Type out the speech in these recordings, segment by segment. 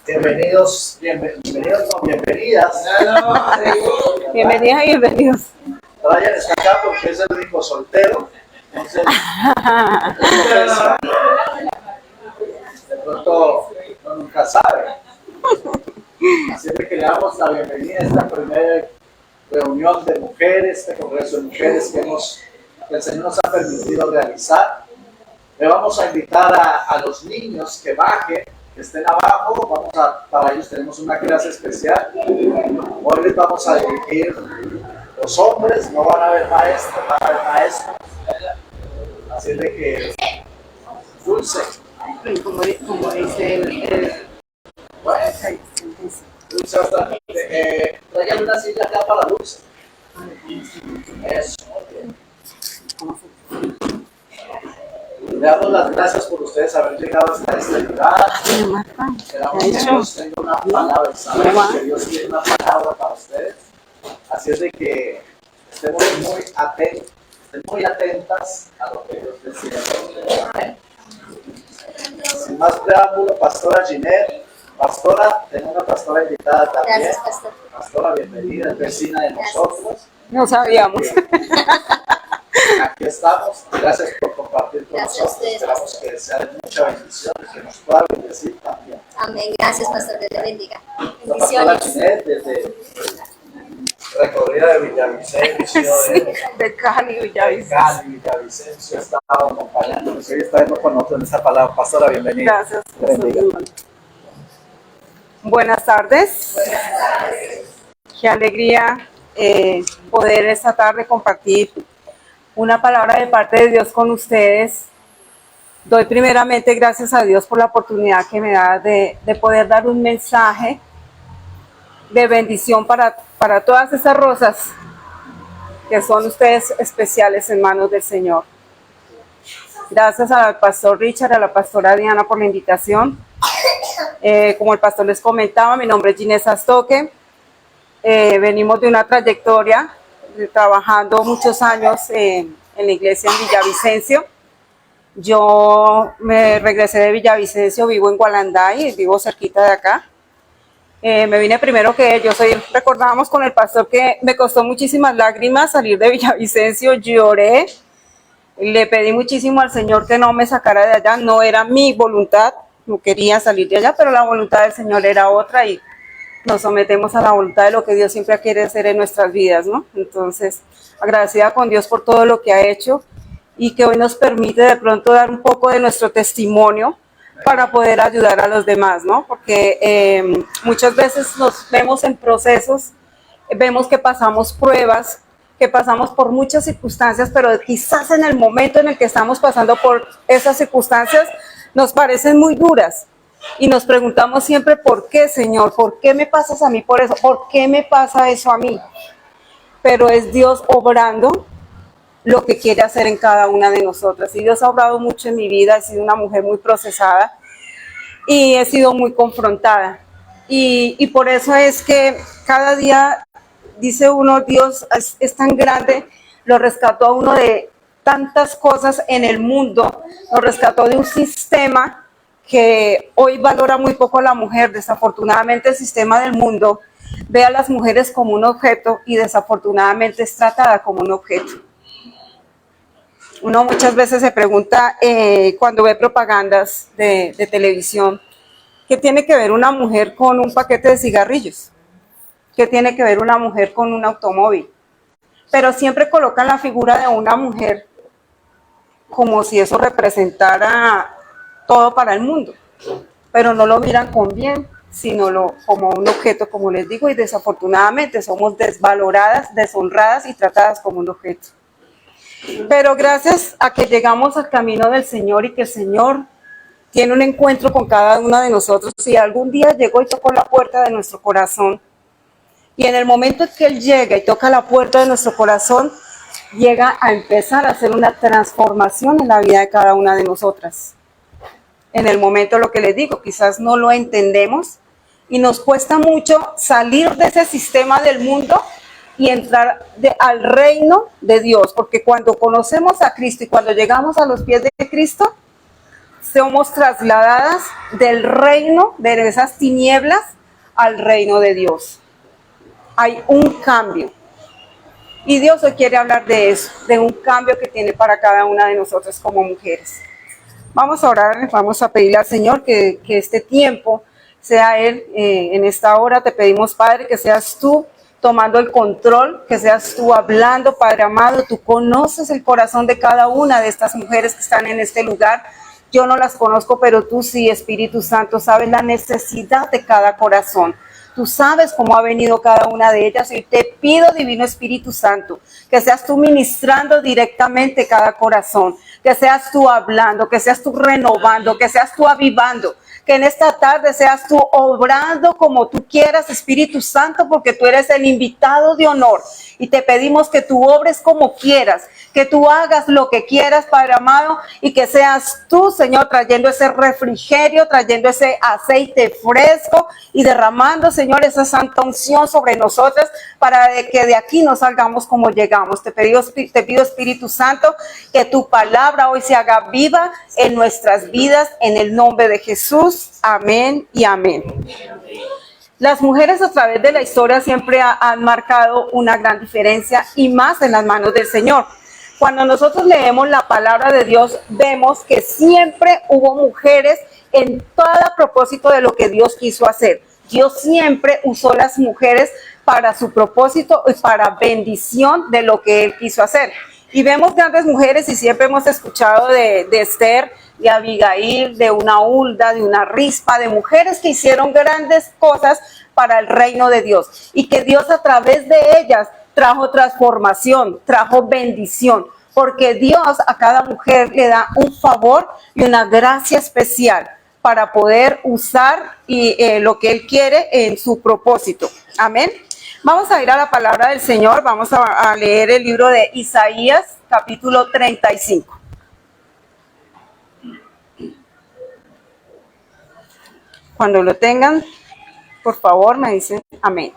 Bienvenidos, bienvenidas. Bienvenidas y bienvenidos. Brian está acá porque es el único soltero. Entonces, de pronto uno nunca sabe. Así es que le damos la bienvenida a esta primera reunión de mujeres, este congreso de mujeres que el Señor nos ha permitido realizar. Le vamos a invitar a los niños que bajen, que estén abajo. Para ellos tenemos una clase especial. Hoy les vamos a dirigir los hombres, no van a haber maestros, van a haber maestros. Así de que, Dulce. Como dice Dulce, traigan una silla acá para Dulce. Eso, muy bien. Le damos las gracias por ustedes haber llegado hasta este lugar. Esperamos que Dios tenga una palabra, sabemos que Dios tiene una palabra para ustedes. Así es de que estemos muy atentos, estén muy atentas a lo que Dios les dice. Sin más preámbulo, Pastora Ginette. Pastora, tengo una pastora invitada también. Gracias, pastor. Pastora, bienvenida, es vecina de nosotros. no sabíamos. Aquí estamos. Gracias por compartir con Gracias a nosotros. ustedes, Esperamos que sea de mucha bendición y que nos pueda bendecir también. Amén. Gracias, pastor. Dios te bendiga. La pastora Bendiciones. Ginette desde recorrida de Villavicencio, De Cali, de Villavicencio. Cali, Villavicencio, ha estado acompañándonos. Hoy está con nosotros en esta palabra. Pastora, bienvenida. Gracias. Dios bendiga. Buenas tardes. Qué alegría poder esta tarde compartir una palabra de parte de Dios con ustedes. Doy primeramente gracias a Dios por la oportunidad que me da de poder dar un mensaje de bendición para todas esas rosas que son ustedes especiales en manos del Señor. Gracias al pastor Richard, a la pastora Diana por la invitación. Como el pastor les comentaba, mi nombre es Ginette Sastoque. Venimos de una trayectoria trabajando muchos años en la iglesia en Villavicencio. Yo me regresé de Villavicencio, vivo en Gualanday, vivo cerquita de acá. Me vine primero que recordábamos con el pastor que me costó muchísimas lágrimas salir de Villavicencio, lloré, le pedí muchísimo al Señor que no me sacara de allá, no era mi voluntad, no quería salir de allá, pero la voluntad del Señor era otra y nos sometemos a la voluntad de lo que Dios siempre quiere hacer en nuestras vidas, ¿no? Entonces, agradecida con Dios por todo lo que ha hecho y que hoy nos permite de pronto dar un poco de nuestro testimonio para poder ayudar a los demás, ¿no? Porque muchas veces nos vemos en procesos, vemos que pasamos pruebas, que pasamos por muchas circunstancias, pero quizás en el momento en el que estamos pasando por esas circunstancias nos parecen muy duras. Y nos preguntamos siempre, ¿por qué, Señor? ¿Por qué me pasas a mí por eso? ¿Por qué me pasa eso a mí? Pero es Dios obrando lo que quiere hacer en cada una de nosotras. Y Dios ha obrado mucho en mi vida, he sido una mujer muy procesada y he sido muy confrontada. Y por eso es que cada día, dice uno, Dios es tan grande, lo rescató a uno de tantas cosas en el mundo, lo rescató de un sistema que hoy valora muy poco a la mujer. Desafortunadamente el sistema del mundo ve a las mujeres como un objeto y desafortunadamente es tratada como un objeto. Uno muchas veces se pregunta cuando ve propagandas de televisión, ¿qué tiene que ver una mujer con un paquete de cigarrillos? ¿Qué tiene que ver una mujer con un automóvil? Pero siempre colocan la figura de una mujer como si eso representara todo para el mundo, pero no lo miran con bien, sino como un objeto, como les digo, y desafortunadamente somos desvaloradas, deshonradas y tratadas como un objeto. Pero gracias a que llegamos al camino del Señor y que el Señor tiene un encuentro con cada una de nosotros, si algún día llegó y tocó la puerta de nuestro corazón, y en el momento en que Él llega y toca la puerta de nuestro corazón, llega a empezar a hacer una transformación en la vida de cada una de nosotras. En el momento, lo que les digo, quizás no lo entendemos y nos cuesta mucho salir de ese sistema del mundo y entrar al reino de Dios, porque cuando conocemos a Cristo y cuando llegamos a los pies de Cristo, somos trasladadas del reino, de esas tinieblas, al reino de Dios. Hay un cambio. Y Dios hoy quiere hablar de eso, de un cambio que tiene para cada una de nosotras como mujeres. Vamos a orar, vamos a pedirle al Señor que este tiempo sea Él. En esta hora te pedimos, Padre, que seas tú tomando el control, que seas tú hablando, Padre amado. Tú conoces el corazón de cada una de estas mujeres que están en este lugar. Yo no las conozco, pero tú sí, Espíritu Santo, sabes la necesidad de cada corazón. Tú sabes cómo ha venido cada una de ellas y te pido, Divino Espíritu Santo, que seas tú ministrando directamente cada corazón, que seas tú hablando, que seas tú renovando, que seas tú avivando, que en esta tarde seas tú obrando como tú quieras, Espíritu Santo, porque tú eres el invitado de honor y te pedimos que tú obres como quieras, que tú hagas lo que quieras, Padre amado, y que seas tú, Señor, trayendo ese refrigerio, trayendo ese aceite fresco y derramando, Señor, esa santa unción sobre nosotras para que de aquí no salgamos como llegamos. Te pido, Espíritu Santo, que tu palabra hoy se haga viva en nuestras vidas, en el nombre de Jesús. Amén y amén. Las mujeres a través de la historia siempre han marcado una gran diferencia y más en las manos del Señor. Cuando nosotros leemos la palabra de Dios, vemos que siempre hubo mujeres en cada propósito de lo que Dios quiso hacer. Dios siempre usó las mujeres para su propósito y para bendición de lo que Él quiso hacer. Y vemos grandes mujeres y siempre hemos escuchado de Esther, de Abigail, de una Hulda, de una Rispa, de mujeres que hicieron grandes cosas para el reino de Dios. Y que Dios a través de ellas trajo transformación, trajo bendición, porque Dios a cada mujer le da un favor y una gracia especial para poder usar lo que Él quiere en su propósito. Amén. Vamos a ir a la palabra del Señor, vamos a leer el libro de Isaías, capítulo 35. Cuando lo tengan, por favor, me dicen amén.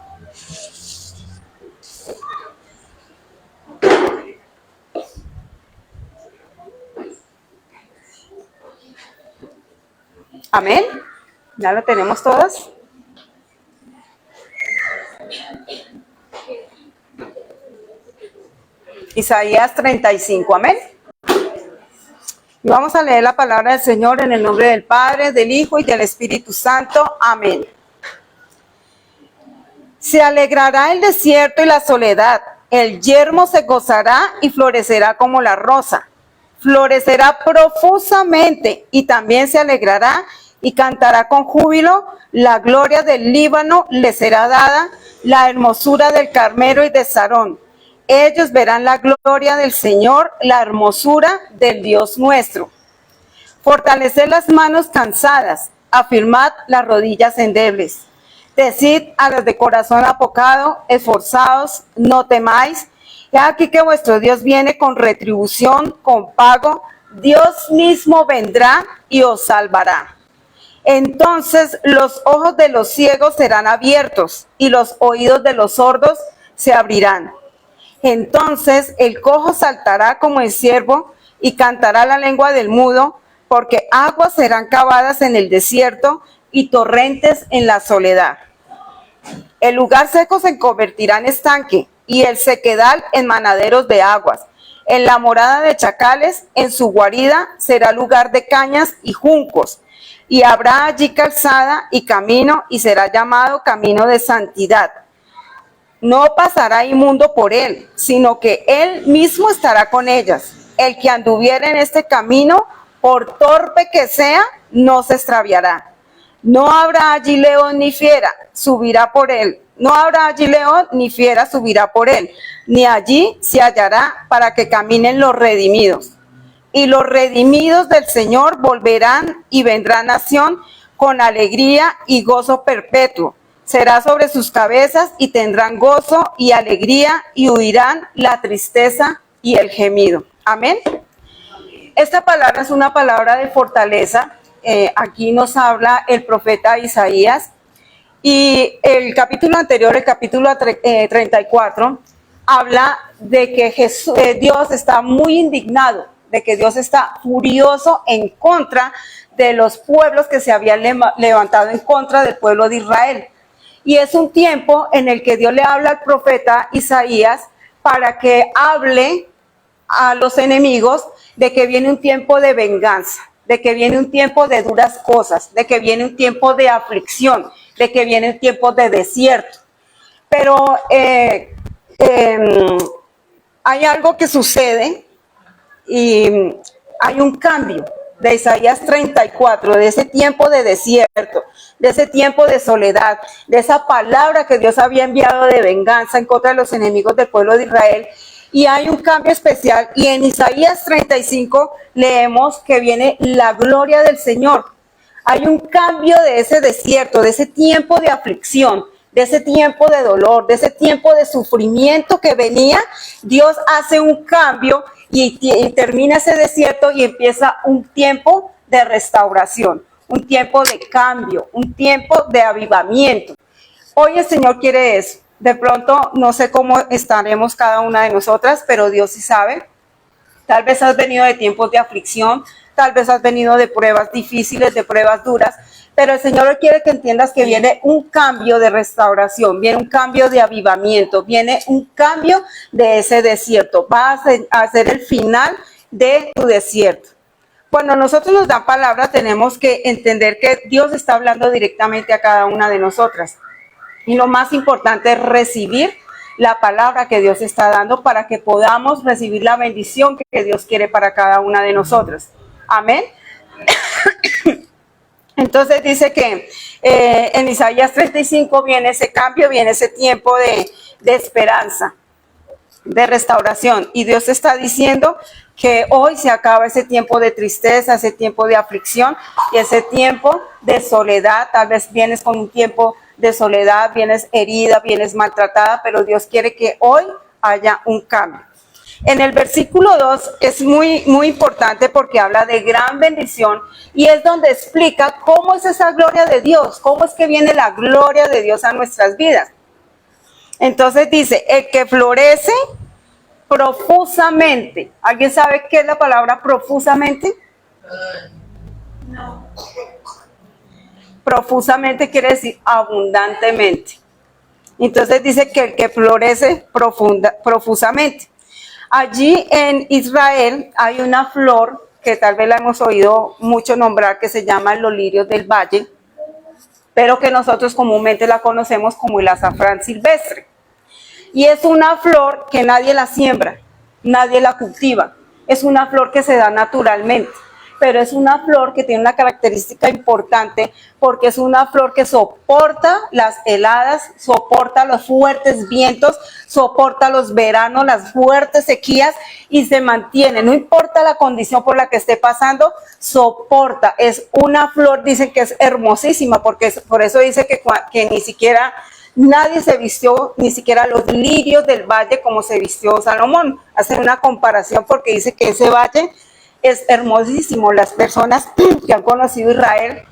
Amén. ¿Ya lo tenemos todas? Isaías 35. Amén. Y vamos a leer la palabra del Señor en el nombre del Padre, del Hijo y del Espíritu Santo. Amén. Se alegrará el desierto y la soledad. El yermo se gozará y florecerá como la rosa. Florecerá profusamente y también se alegrará y cantará con júbilo. La gloria del Líbano le será dada, la hermosura del Carmelo y de Sarón. Ellos verán la gloria del Señor, la hermosura del Dios nuestro. Fortaleced las manos cansadas, afirmad las rodillas endebles. Decid a los de corazón apocado, esforzaos, no temáis. He aquí que vuestro Dios viene con retribución, con pago. Dios mismo vendrá y os salvará. Entonces los ojos de los ciegos serán abiertos y los oídos de los sordos se abrirán. Entonces el cojo saltará como el ciervo y cantará la lengua del mudo, porque aguas serán cavadas en el desierto y torrentes en la soledad. El lugar seco se convertirá en estanque y el sequedal en manaderos de aguas. En la morada de chacales, en su guarida, será lugar de cañas y juncos. Y habrá allí calzada y camino, y será llamado camino de santidad. No pasará inmundo por él, sino que él mismo estará con ellas. El que anduviere en este camino, por torpe que sea, no se extraviará. No habrá allí león ni fiera, subirá por él. No habrá allí león ni fiera, subirá por él. Ni allí se hallará para que caminen los redimidos. Y los redimidos del Señor volverán y vendrá nación con alegría y gozo perpetuo. Será sobre sus cabezas y tendrán gozo y alegría y huirán la tristeza y el gemido. Amén. Esta palabra es una palabra de fortaleza. Aquí nos habla el profeta Isaías. Y el capítulo anterior, el capítulo 34, habla de que Dios está muy indignado de que Dios está furioso en contra de los pueblos que se habían levantado en contra del pueblo de Israel. Y es un tiempo en el que Dios le habla al profeta Isaías para que hable a los enemigos de que viene un tiempo de venganza, de que viene un tiempo de duras cosas, de que viene un tiempo de aflicción, de que viene un tiempo de desierto. Pero hay algo que sucede y hay un cambio de Isaías 34, de ese tiempo de desierto, de ese tiempo de soledad, de esa palabra que Dios había enviado de venganza en contra de los enemigos del pueblo de Israel. Y hay un cambio especial, y en Isaías 35 leemos que viene la gloria del Señor. Hay un cambio de ese desierto, de ese tiempo de aflicción, de ese tiempo de dolor, de ese tiempo de sufrimiento que venía. Dios hace un cambio y termina ese desierto y empieza un tiempo de restauración, un tiempo de cambio, un tiempo de avivamiento. Hoy el Señor quiere eso. De pronto no sé cómo estaremos cada una de nosotras, pero Dios sí sabe. Tal vez has venido de tiempos de aflicción, tal vez has venido de pruebas difíciles, de pruebas duras, pero el Señor hoy quiere que entiendas que viene un cambio de restauración, viene un cambio de avivamiento, viene un cambio de ese desierto. Va a ser el final de tu desierto. Cuando nosotros nos dan palabra, tenemos que entender que Dios está hablando directamente a cada una de nosotras. Y lo más importante es recibir la palabra que Dios está dando para que podamos recibir la bendición que Dios quiere para cada una de nosotras. Amén. Entonces dice que en Isaías 35 viene ese cambio, viene ese tiempo de esperanza, de restauración. Y Dios está diciendo que hoy se acaba ese tiempo de tristeza, ese tiempo de aflicción y ese tiempo de soledad. Tal vez vienes con un tiempo de soledad, vienes herida, vienes maltratada, pero Dios quiere que hoy haya un cambio. En el versículo 2 es muy importante porque habla de gran bendición y es donde explica cómo es esa gloria de Dios, cómo es que viene la gloria de Dios a nuestras vidas. Entonces dice, el que florece profusamente. ¿Alguien sabe qué es la palabra profusamente? No. Profusamente quiere decir abundantemente. Entonces dice que el que florece profusamente. Allí en Israel hay una flor que tal vez la hemos oído mucho nombrar, que se llama los lirios del valle, pero que nosotros comúnmente la conocemos como el azafrán silvestre. Y es una flor que nadie la siembra, nadie la cultiva. Es una flor que se da naturalmente, pero es una flor que tiene una característica importante porque es una flor que soporta las heladas, soporta los fuertes vientos, soporta los veranos, las fuertes sequías y se mantiene. No importa la condición por la que esté pasando, soporta. Es una flor, dicen que es hermosísima, porque por eso dice que ni siquiera nadie se vistió, ni siquiera los lirios del valle como se vistió Salomón. Hacen una comparación porque dice que ese valle es hermosísimo. Las personas que han conocido Israel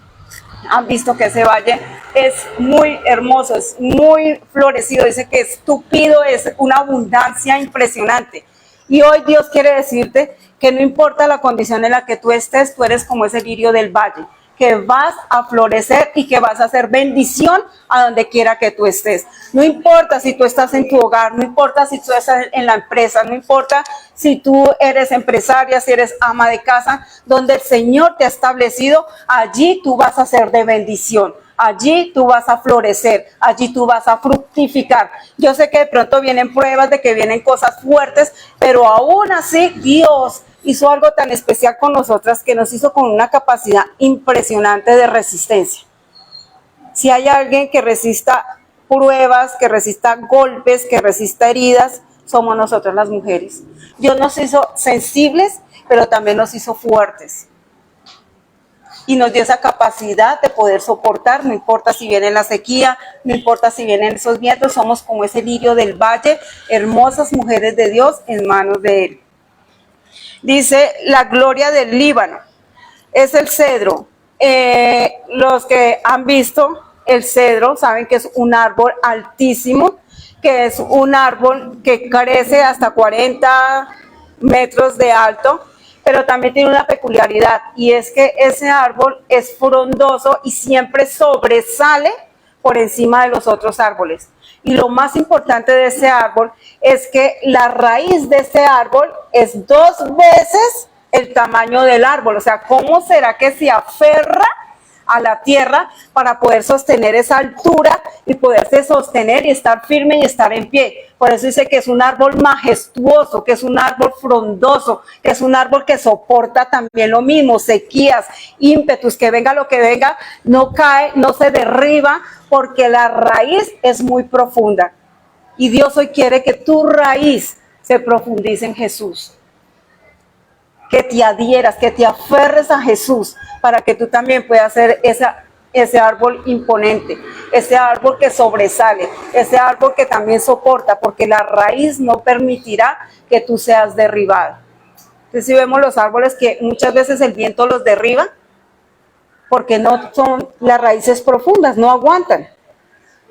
han visto que ese valle es muy hermoso, es muy florecido. Dice que es tupido, es una abundancia impresionante. Y hoy Dios quiere decirte que no importa la condición en la que tú estés, tú eres como ese lirio del valle, que vas a florecer y que vas a hacer bendición a donde quiera que tú estés. No importa si tú estás en tu hogar, no importa si tú estás en la empresa, no importa si tú eres empresaria, si eres ama de casa, donde el Señor te ha establecido, allí tú vas a ser de bendición. Allí tú vas a florecer, allí tú vas a fructificar. Yo sé que de pronto vienen pruebas, de que vienen cosas fuertes, pero aún así Dios hizo algo tan especial con nosotras que nos hizo con una capacidad impresionante de resistencia. Si hay alguien que resista pruebas, que resista golpes, que resista heridas, somos nosotras las mujeres. Dios nos hizo sensibles, pero también nos hizo fuertes. Y nos dio esa capacidad de poder soportar, no importa si viene la sequía, no importa si vienen esos vientos, somos como ese lirio del valle, hermosas mujeres de Dios en manos de Él. Dice la gloria del Líbano, es el cedro. Los que han visto el cedro saben que es un árbol altísimo, que es un árbol que crece hasta 40 metros de alto, pero también tiene una peculiaridad, y es que ese árbol es frondoso y siempre sobresale por encima de los otros árboles. Y lo más importante de ese árbol es que la raíz de ese árbol es 2 veces el tamaño del árbol. O sea, ¿cómo será que se aferra a la tierra para poder sostener esa altura y poderse sostener y estar firme y estar en pie? Por eso dice que es un árbol majestuoso, que es un árbol frondoso, que es un árbol que soporta también lo mismo, sequías, ímpetus, que venga lo que venga, no cae, no se derriba, porque la raíz es muy profunda. Y Dios hoy quiere que tu raíz se profundice en Jesús, que te adhieras, que te aferres a Jesús, para que tú también puedas ser ese árbol imponente, ese árbol que sobresale, ese árbol que también soporta, porque la raíz no permitirá que tú seas derribado. Entonces, si vemos los árboles que muchas veces el viento los derriba, porque no son las raíces profundas, no aguantan.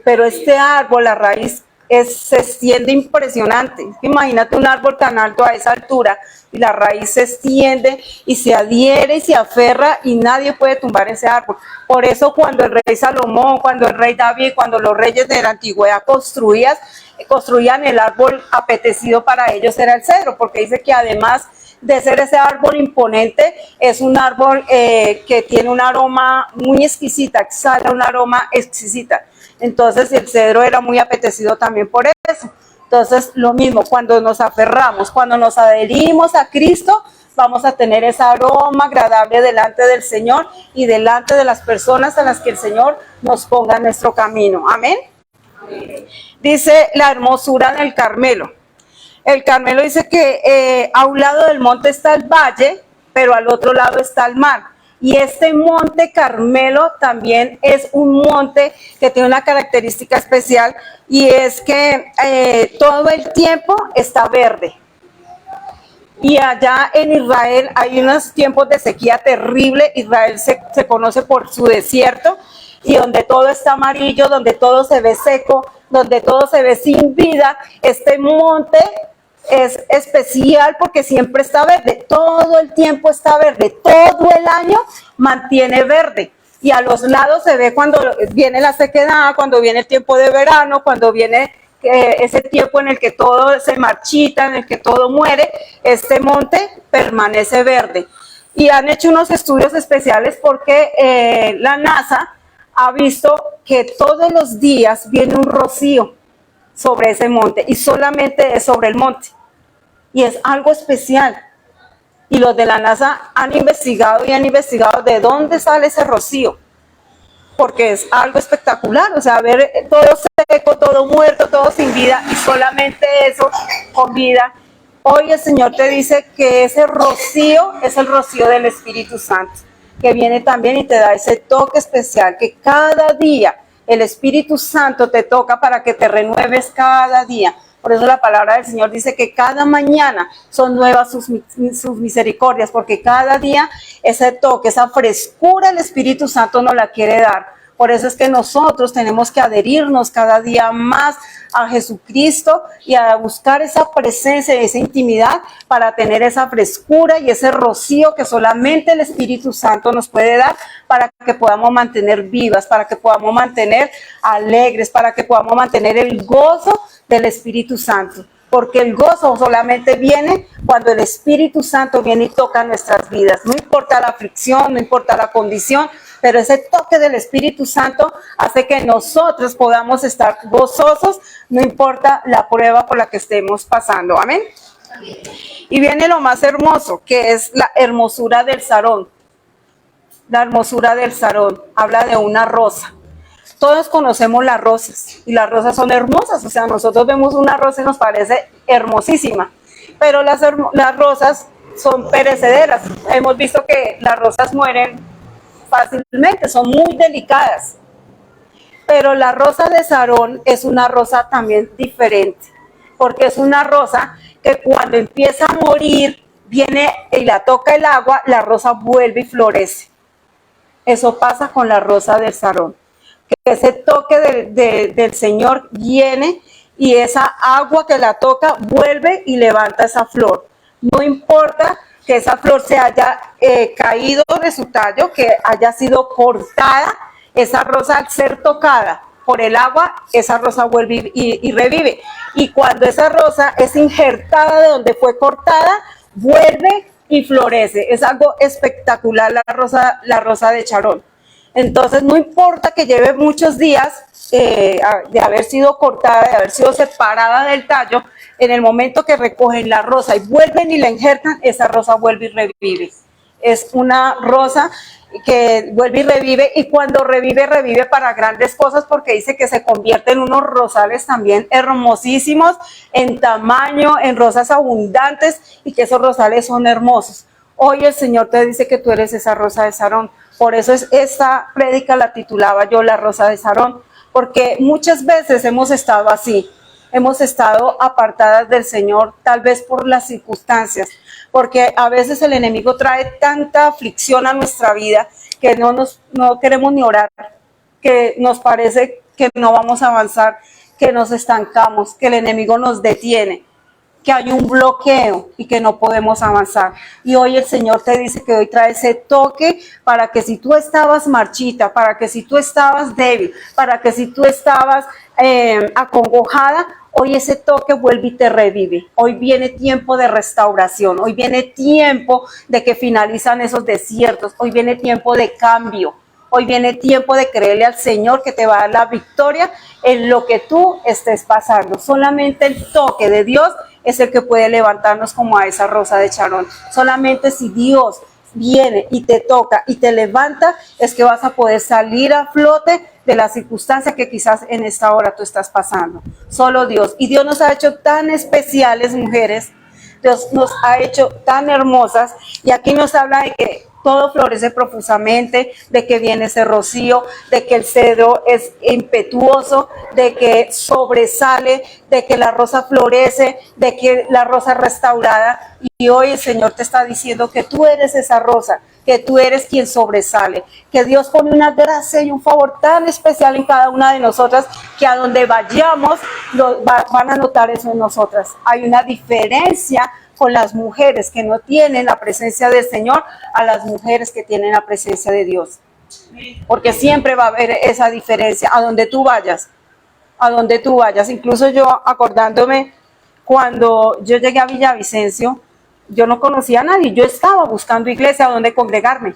Pero este árbol, la raíz se extiende impresionante. Imagínate un árbol tan alto a esa altura y la raíz se extiende y se adhiere y se aferra y nadie puede tumbar ese árbol. Por eso cuando el rey Salomón, cuando el rey David, cuando los reyes de la antigüedad construían el árbol apetecido para ellos era el cedro, porque dice que además de ser ese árbol imponente, es un árbol que tiene un aroma muy exquisita, exhala un aroma exquisita. Entonces el cedro era muy apetecido también por eso. Entonces lo mismo, cuando nos aferramos, cuando nos adherimos a Cristo, vamos a tener ese aroma agradable delante del Señor y delante de las personas a las que el Señor nos ponga en nuestro camino. Amén. Dice la hermosura del Carmelo. El Carmelo dice que a un lado del monte está el valle, pero al otro lado está el mar. Y este monte Carmelo también es un monte que tiene una característica especial, y es que todo el tiempo está verde. Y allá en Israel hay unos tiempos de sequía terrible. Israel se conoce por su desierto, y donde todo está amarillo, donde todo se ve seco, donde todo se ve sin vida. Este monte es especial porque siempre está verde, todo el tiempo está verde, todo el año mantiene verde. Y a los lados se ve cuando viene la sequedad, cuando viene el tiempo de verano, cuando viene ese tiempo en el que todo se marchita, en el que todo muere, este monte permanece verde. Y han hecho unos estudios especiales porque la NASA ha visto que todos los días viene un rocío sobre ese monte, y solamente es sobre el monte, y es algo especial. Y los de la NASA han investigado de dónde sale ese rocío, porque es algo espectacular. O sea, ver todo seco, todo muerto, todo sin vida, y solamente eso con vida. Hoy el Señor te dice que ese rocío es el rocío del Espíritu Santo, que viene también y te da ese toque especial, que cada día el Espíritu Santo te toca para que te renueves cada día. Por eso la palabra del Señor dice que cada mañana son nuevas sus misericordias, porque cada día ese toque, esa frescura, el Espíritu Santo nos la quiere dar. Por eso es que nosotros tenemos que adherirnos cada día más a Jesucristo y a buscar esa presencia y esa intimidad para tener esa frescura y ese rocío que solamente el Espíritu Santo nos puede dar, para que podamos mantener vivas, para que podamos mantener alegres, para que podamos mantener el gozo del Espíritu Santo. Porque el gozo solamente viene cuando el Espíritu Santo viene y toca nuestras vidas. No importa la aflicción, no importa la condición, pero ese toque del Espíritu Santo hace que nosotros podamos estar gozosos, no importa la prueba por la que estemos pasando. Amén. Y viene lo más hermoso, que es la hermosura del sarón. La hermosura del sarón habla de una rosa. Todos conocemos las rosas, y las rosas son hermosas. O sea, nosotros vemos una rosa y nos parece hermosísima, pero las rosas son perecederas. Hemos visto que las rosas mueren fácilmente, son muy delicadas. Pero la rosa de Sarón es una rosa también diferente, porque es una rosa que cuando empieza a morir, viene y la toca el agua, la rosa vuelve y florece. Eso pasa con la rosa de Sarón, que ese toque del Señor viene y esa agua que la toca vuelve y levanta esa flor. No importa que esa flor se haya caído de su tallo, que haya sido cortada. Esa rosa, al ser tocada por el agua, esa rosa vuelve y revive. Y cuando esa rosa es injertada de donde fue cortada, vuelve y florece. Es algo espectacular la rosa de Sharon. Entonces, no importa que lleve muchos días de haber sido cortada, de haber sido separada del tallo, en el momento que recogen la rosa y vuelven y la injertan, esa rosa vuelve y revive. Es una rosa que vuelve y revive, y cuando revive, revive para grandes cosas, porque dice que se convierte en unos rosales también hermosísimos en tamaño, en rosas abundantes, y que esos rosales son hermosos. Hoy el Señor te dice que tú eres esa rosa de Sharon. Por eso esta prédica la titulaba yo La Rosa de Sharon, porque muchas veces hemos estado así, hemos estado apartadas del Señor, tal vez por las circunstancias, porque a veces el enemigo trae tanta aflicción a nuestra vida que no queremos ni orar, que nos parece que no vamos a avanzar, que nos estancamos, que el enemigo nos detiene, que hay un bloqueo y que no podemos avanzar. Y hoy el Señor te dice que hoy trae ese toque para que si tú estabas marchita, para que si tú estabas débil, para que si tú estabas acongojada, hoy ese toque vuelve y te revive. Hoy viene tiempo de restauración, hoy viene tiempo de que finalizan esos desiertos, hoy viene tiempo de cambio. Hoy viene tiempo de creerle al Señor que te va a dar la victoria en lo que tú estés pasando. Solamente el toque de Dios es el que puede levantarnos como a esa rosa de Sharon. Solamente si Dios viene y te toca y te levanta, es que vas a poder salir a flote de la circunstancia que quizás en esta hora tú estás pasando. Solo Dios. Y Dios nos ha hecho tan especiales, mujeres. Dios nos ha hecho tan hermosas. Y aquí nos habla de que todo florece profusamente, de que viene ese rocío, de que el cedro es impetuoso, de que sobresale, de que la rosa florece, de que la rosa es restaurada. Y hoy el Señor te está diciendo que tú eres esa rosa, que tú eres quien sobresale, que Dios pone una gracia y un favor tan especial en cada una de nosotras, que a donde vayamos van a notar eso en nosotras. Hay una diferencia con las mujeres que no tienen la presencia del Señor a las mujeres que tienen la presencia de Dios. Porque siempre va a haber esa diferencia a donde tú vayas, a donde tú vayas. Incluso yo, acordándome, cuando yo llegué a Villavicencio, yo no conocía a nadie, yo estaba buscando iglesia donde congregarme.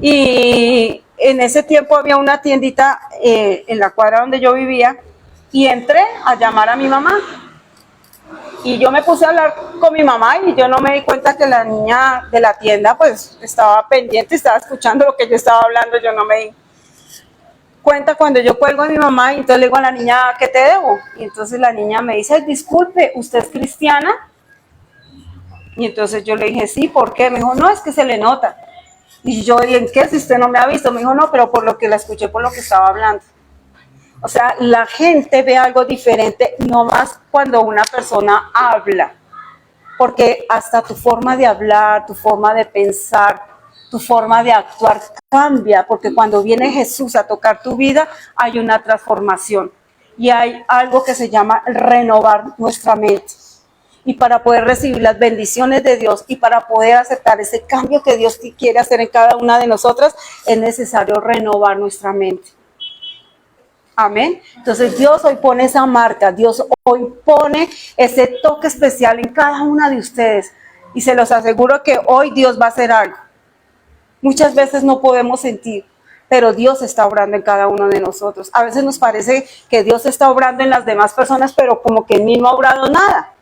Y en ese tiempo había una tiendita en la cuadra donde yo vivía, y entré a llamar a mi mamá. Y yo me puse a hablar con mi mamá, y yo no me di cuenta que la niña de la tienda pues estaba pendiente, estaba escuchando lo que yo estaba hablando. Yo no me di cuenta cuando yo cuelgo a mi mamá, y entonces le digo a la niña, ¿qué te debo? Y entonces la niña me dice, disculpe, ¿usted es cristiana? Y entonces yo le dije, sí, ¿por qué? Me dijo, no, es que se le nota. Y yo dije, ¿en qué? Si usted no me ha visto. Me dijo, no, pero por lo que la escuché, por lo que estaba hablando. O sea, la gente ve algo diferente, no más cuando una persona habla, porque hasta tu forma de hablar, tu forma de pensar, tu forma de actuar cambia, porque cuando viene Jesús a tocar tu vida, hay una transformación y hay algo que se llama renovar nuestra mente. Y para poder recibir las bendiciones de Dios y para poder aceptar ese cambio que Dios quiere hacer en cada una de nosotras, es necesario renovar nuestra mente. Amén. Entonces Dios hoy pone esa marca, Dios hoy pone ese toque especial en cada una de ustedes. Y se los aseguro que hoy Dios va a hacer algo. Muchas veces no podemos sentir, pero Dios está obrando en cada uno de nosotros. A veces nos parece que Dios está obrando en las demás personas, pero como que en mí no ha obrado nada.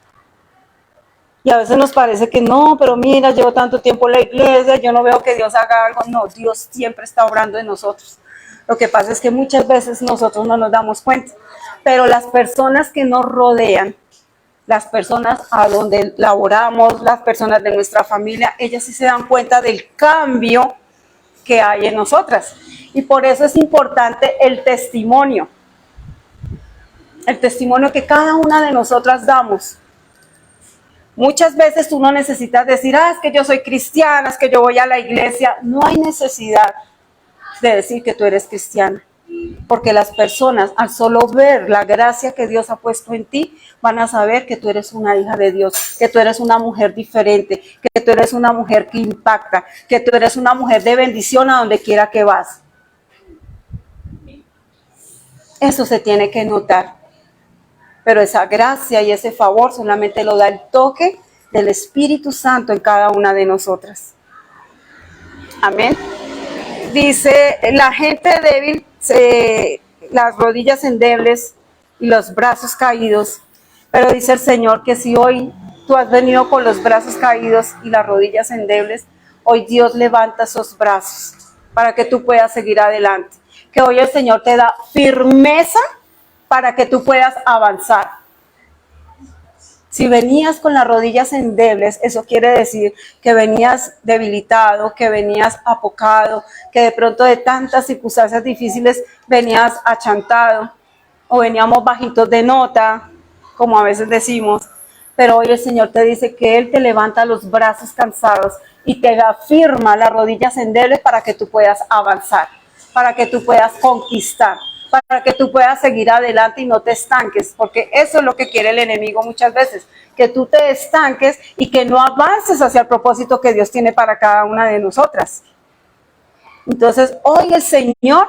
Y a veces nos parece que no, pero mira, llevo tanto tiempo en la iglesia, yo no veo que Dios haga algo. No, Dios siempre está obrando en nosotros. Lo que pasa es que muchas veces nosotros no nos damos cuenta, pero las personas que nos rodean, las personas a donde laboramos, las personas de nuestra familia, ellas sí se dan cuenta del cambio que hay en nosotras. Y por eso es importante el testimonio que cada una de nosotras damos. Muchas veces tú no necesitas decir, es que yo soy cristiana, es que yo voy a la iglesia. No hay necesidad de decir que tú eres cristiana. Porque las personas, al solo ver la gracia que Dios ha puesto en ti, van a saber que tú eres una hija de Dios, que tú eres una mujer diferente, que tú eres una mujer que impacta, que tú eres una mujer de bendición a donde quiera que vas. Eso se tiene que notar. Pero esa gracia y ese favor solamente lo da el toque del Espíritu Santo en cada una de nosotras. Amén. Dice, la gente débil, las rodillas endebles y los brazos caídos. Pero dice el Señor que si hoy tú has venido con los brazos caídos y las rodillas endebles, hoy Dios levanta esos brazos para que tú puedas seguir adelante. Que hoy el Señor te da firmeza para que tú puedas avanzar. Si venías con las rodillas endebles, eso quiere decir que venías debilitado, que venías apocado, que de pronto de tantas circunstancias difíciles venías achantado o veníamos bajitos de nota, como a veces decimos. Pero hoy el Señor te dice que Él te levanta los brazos cansados y te afirma las rodillas endebles para que tú puedas avanzar, para que tú puedas conquistar, para que tú puedas seguir adelante y no te estanques, porque eso es lo que quiere el enemigo muchas veces, que tú te estanques y que no avances hacia el propósito que Dios tiene para cada una de nosotras. Entonces, hoy el Señor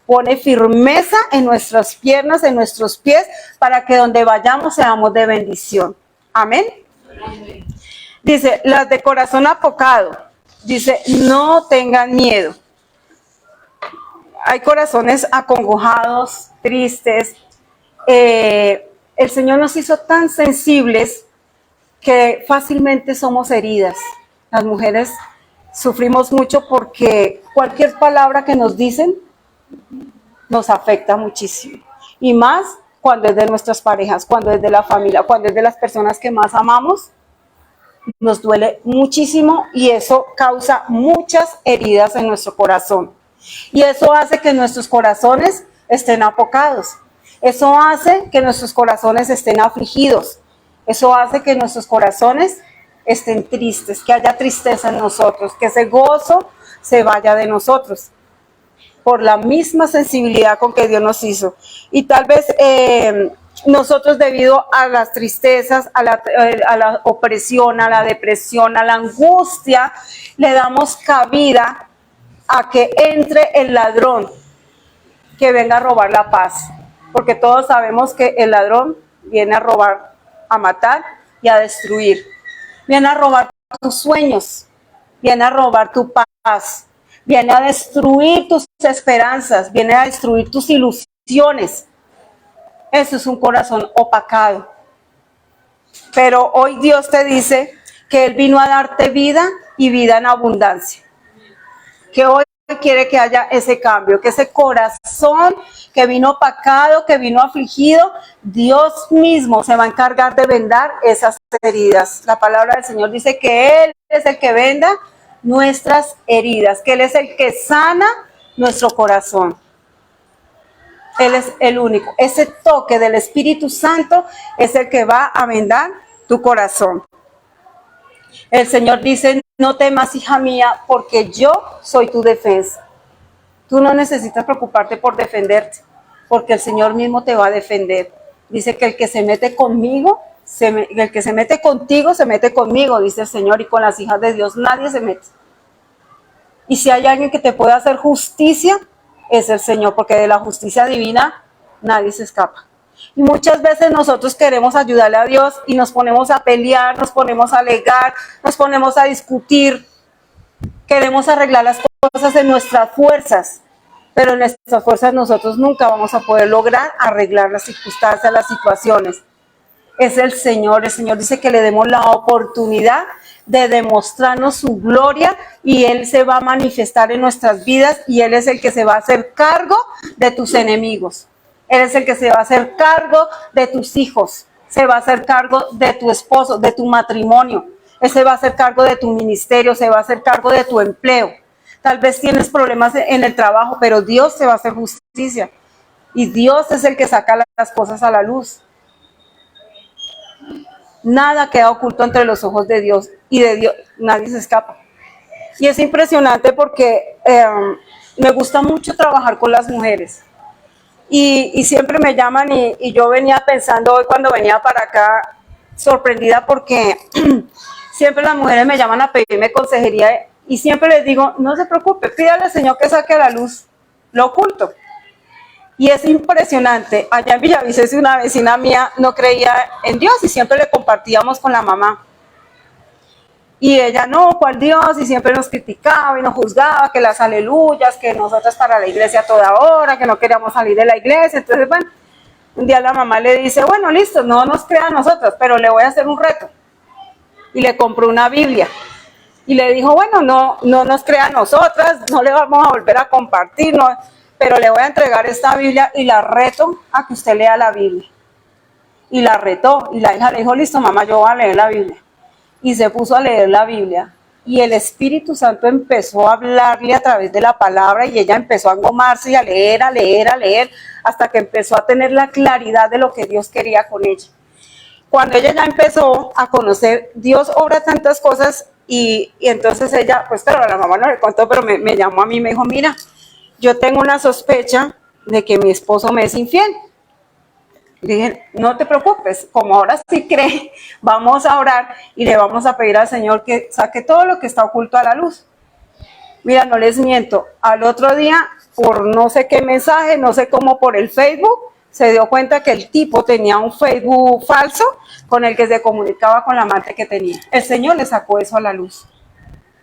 pone firmeza en nuestras piernas, en nuestros pies, para que donde vayamos seamos de bendición. Amén. Dice, las de corazón apocado, dice, no tengan miedo. Hay corazones acongojados, tristes. El Señor nos hizo tan sensibles que fácilmente somos heridas. Las mujeres sufrimos mucho porque cualquier palabra que nos dicen nos afecta muchísimo. Y más cuando es de nuestras parejas, cuando es de la familia, cuando es de las personas que más amamos, nos duele muchísimo y eso causa muchas heridas en nuestro corazón. Y eso hace que nuestros corazones estén apocados. Eso hace que nuestros corazones estén afligidos. Eso hace que nuestros corazones estén tristes, que haya tristeza en nosotros, que ese gozo se vaya de nosotros. Por la misma sensibilidad con que Dios nos hizo. Y tal vez nosotros, debido a las tristezas, a la opresión, a la depresión, a la angustia, le damos cabida a que entre el ladrón que venga a robar la paz, porque todos sabemos que el ladrón viene a robar, a matar y a destruir, viene a robar tus sueños, viene a robar tu paz, viene a destruir tus esperanzas, viene a destruir tus ilusiones. Eso es un corazón opacado. Pero hoy Dios te dice que Él vino a darte vida y vida en abundancia. Que hoy quiere que haya ese cambio, que ese corazón que vino opacado, que vino afligido, Dios mismo se va a encargar de vendar esas heridas. La palabra del Señor dice que Él es el que venda nuestras heridas, que Él es el que sana nuestro corazón. Él es el único. Ese toque del Espíritu Santo es el que va a vendar tu corazón. El Señor dice, no temas, hija mía, porque yo soy tu defensa. Tú no necesitas preocuparte por defenderte, porque el Señor mismo te va a defender. Dice que el que se mete conmigo, el que se mete contigo, se mete conmigo, dice el Señor, y con las hijas de Dios nadie se mete. Y si hay alguien que te pueda hacer justicia, es el Señor, porque de la justicia divina nadie se escapa. Y muchas veces nosotros queremos ayudarle a Dios y nos ponemos a pelear, nos ponemos a alegar, nos ponemos a discutir. Queremos arreglar las cosas en nuestras fuerzas, pero en nuestras fuerzas nosotros nunca vamos a poder lograr arreglar las circunstancias, las situaciones. Es el Señor dice que le demos la oportunidad de demostrarnos su gloria y Él se va a manifestar en nuestras vidas y Él es el que se va a hacer cargo de tus enemigos. Él es el que se va a hacer cargo de tus hijos, se va a hacer cargo de tu esposo, de tu matrimonio. Él se va a hacer cargo de tu ministerio, se va a hacer cargo de tu empleo. Tal vez tienes problemas en el trabajo, pero Dios te va a hacer justicia. Y Dios es el que saca las cosas a la luz. Nada queda oculto entre los ojos de Dios y de Dios nadie se escapa. Y es impresionante porque me gusta mucho trabajar con las mujeres. y siempre me llaman y yo venía pensando hoy cuando venía para acá, sorprendida porque siempre las mujeres me llaman a pedirme consejería y siempre les digo, no se preocupe, pídale al Señor que saque a la luz lo oculto. Y es impresionante, allá en Villavicencio una vecina mía no creía en Dios y siempre le compartíamos con la mamá. Y ella, no, ¿cuál Dios? Y siempre nos criticaba y nos juzgaba, que las aleluyas, que nosotros para la iglesia a toda hora, que no queríamos salir de la iglesia. Entonces, bueno, un día la mamá le dice, bueno, listo, no nos crea a nosotros, pero le voy a hacer un reto. Y le compró una Biblia. Y le dijo, bueno, no nos crea a nosotras, no le vamos a volver a compartir, no, pero le voy a entregar esta Biblia y la reto a que usted lea la Biblia. Y la retó, y la hija le dijo, listo, mamá, yo voy a leer la Biblia. Y se puso a leer la Biblia y el Espíritu Santo empezó a hablarle a través de la palabra y ella empezó a engomarse y a leer, hasta que empezó a tener la claridad de lo que Dios quería con ella. Cuando ella ya empezó a conocer, Dios obra tantas cosas y entonces ella, pues claro, a la mamá no le contó, pero me llamó a mí y me dijo, mira, yo tengo una sospecha de que mi esposo me es infiel. Le dije, no te preocupes, como ahora sí cree, vamos a orar y le vamos a pedir al Señor que saque todo lo que está oculto a la luz. Mira, no les miento, al otro día, por no sé qué mensaje, no sé cómo por el Facebook, se dio cuenta que el tipo tenía un Facebook falso con el que se comunicaba con la amante que tenía. El Señor le sacó eso a la luz.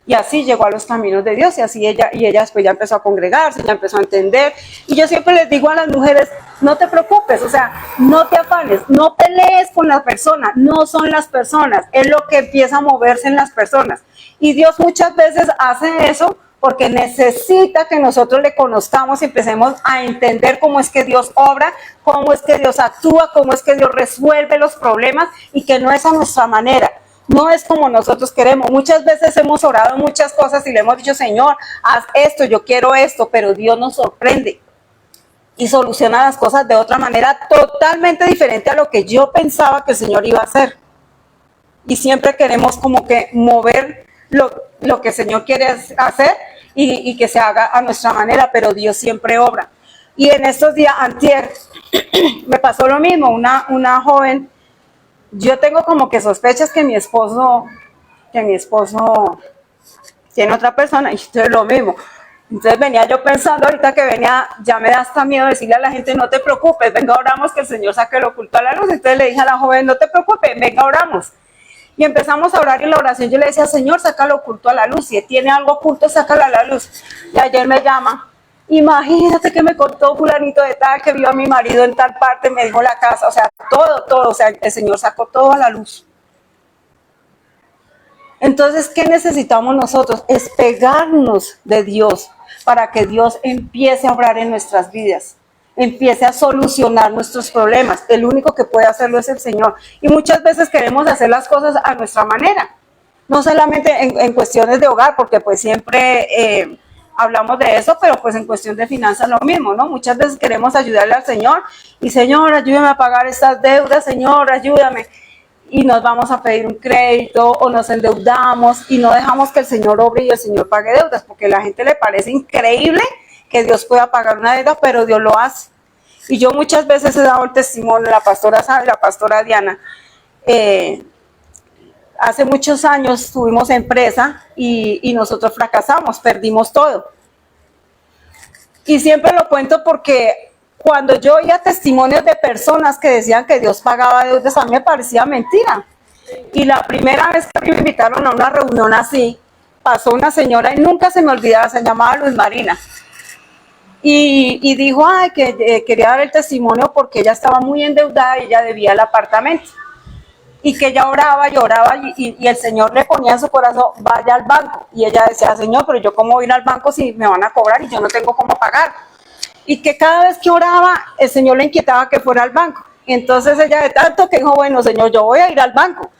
Y así llegó a los caminos de Dios y así ella después ya empezó a congregarse, ya empezó a entender. Y yo siempre les digo a las mujeres, no te preocupes, o sea, no te afanes, no pelees con la persona, no son las personas, es lo que empieza a moverse en las personas. Y Dios muchas veces hace eso porque necesita que nosotros le conozcamos y empecemos a entender cómo es que Dios obra, cómo es que Dios actúa, cómo es que Dios resuelve los problemas y que no es a nuestra manera. No es como nosotros queremos. Muchas veces hemos orado muchas cosas y le hemos dicho, Señor, haz esto, yo quiero esto, pero Dios nos sorprende y soluciona las cosas de otra manera totalmente diferente a lo que yo pensaba que el Señor iba a hacer. Y siempre queremos como que mover lo que el Señor quiere hacer y que se haga a nuestra manera, pero Dios siempre obra. Y en estos días, antier, me pasó lo mismo, una joven. Yo tengo como que sospechas que mi esposo tiene otra persona y esto es lo mismo. Entonces venía yo pensando ahorita que venía, ya me da hasta miedo decirle a la gente, no te preocupes, venga, oramos que el Señor saque lo oculto a la luz. Entonces le dije a la joven, no te preocupes, venga, oramos. Y empezamos a orar y en la oración yo le decía, Señor, saca lo oculto a la luz. Si él tiene algo oculto, sácalo a la luz. Y ayer me llama. Imagínate que me contó fulanito de tal, que vio a mi marido en tal parte, me dijo la casa, o sea, todo, o sea, el Señor sacó todo a la luz. Entonces, ¿qué necesitamos nosotros? Es pegarnos de Dios para que Dios empiece a obrar en nuestras vidas, empiece a solucionar nuestros problemas. El único que puede hacerlo es el Señor. Y muchas veces queremos hacer las cosas a nuestra manera, no solamente en cuestiones de hogar, porque pues siempre hablamos de eso, pero pues en cuestión de finanzas lo mismo, ¿no? Muchas veces queremos ayudarle al Señor y Señor, ayúdame a pagar estas deudas, Señor, ayúdame. Y nos vamos a pedir un crédito o nos endeudamos y no dejamos que el Señor obre y el Señor pague deudas, porque a la gente le parece increíble que Dios pueda pagar una deuda, pero Dios lo hace. Y yo muchas veces he dado el testimonio, la pastora sabe, la pastora Diana, hace muchos años tuvimos empresa y nosotros fracasamos, perdimos todo. Y siempre lo cuento porque cuando yo oía testimonios de personas que decían que Dios pagaba deudas, a mí me parecía mentira. Y la primera vez que me invitaron a una reunión así, pasó una señora y nunca se me olvidaba, se llamaba Luz Marina. Y dijo, ay, que quería dar el testimonio porque ella estaba muy endeudada y ella debía el apartamento. Y que ella oraba y el Señor le ponía en su corazón, vaya al banco. Y ella decía, Señor, pero yo cómo voy a ir al banco si me van a cobrar y yo no tengo cómo pagar. Y que cada vez que oraba, el Señor le inquietaba que fuera al banco. Entonces ella de tanto que dijo, bueno, Señor, yo voy a ir al banco.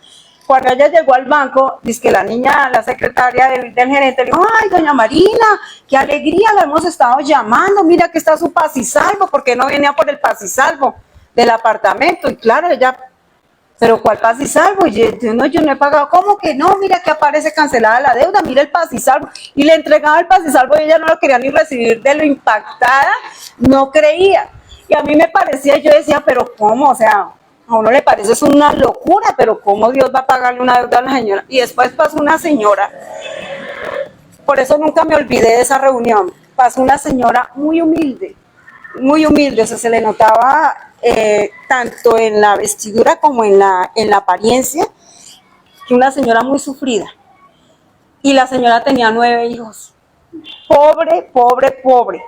Cuando ella llegó al banco, dice que la niña, la secretaria del gerente, le dijo, ay, doña Marina, qué alegría, la hemos estado llamando, mira que está su paz y salvo, porque no venía por el paz y salvo del apartamento. Y claro, ella, pero ¿cuál paz y salvo? Y yo no he pagado. ¿Cómo que no? Mira que aparece cancelada la deuda, mira el paz y salvo. Y le entregaba el paz y salvo y ella no lo quería ni recibir de lo impactada, no creía. Y a mí me parecía, yo decía, pero ¿cómo? O sea, a uno le parece es una locura, pero ¿cómo Dios va a pagarle una deuda a la señora? Y después pasó una señora, por eso nunca me olvidé de esa reunión, pasó una señora muy humilde, o sea, se le notaba tanto en la vestidura como en la apariencia, que una señora muy sufrida. Y la señora tenía 9 hijos. Pobre, pobre, pobre.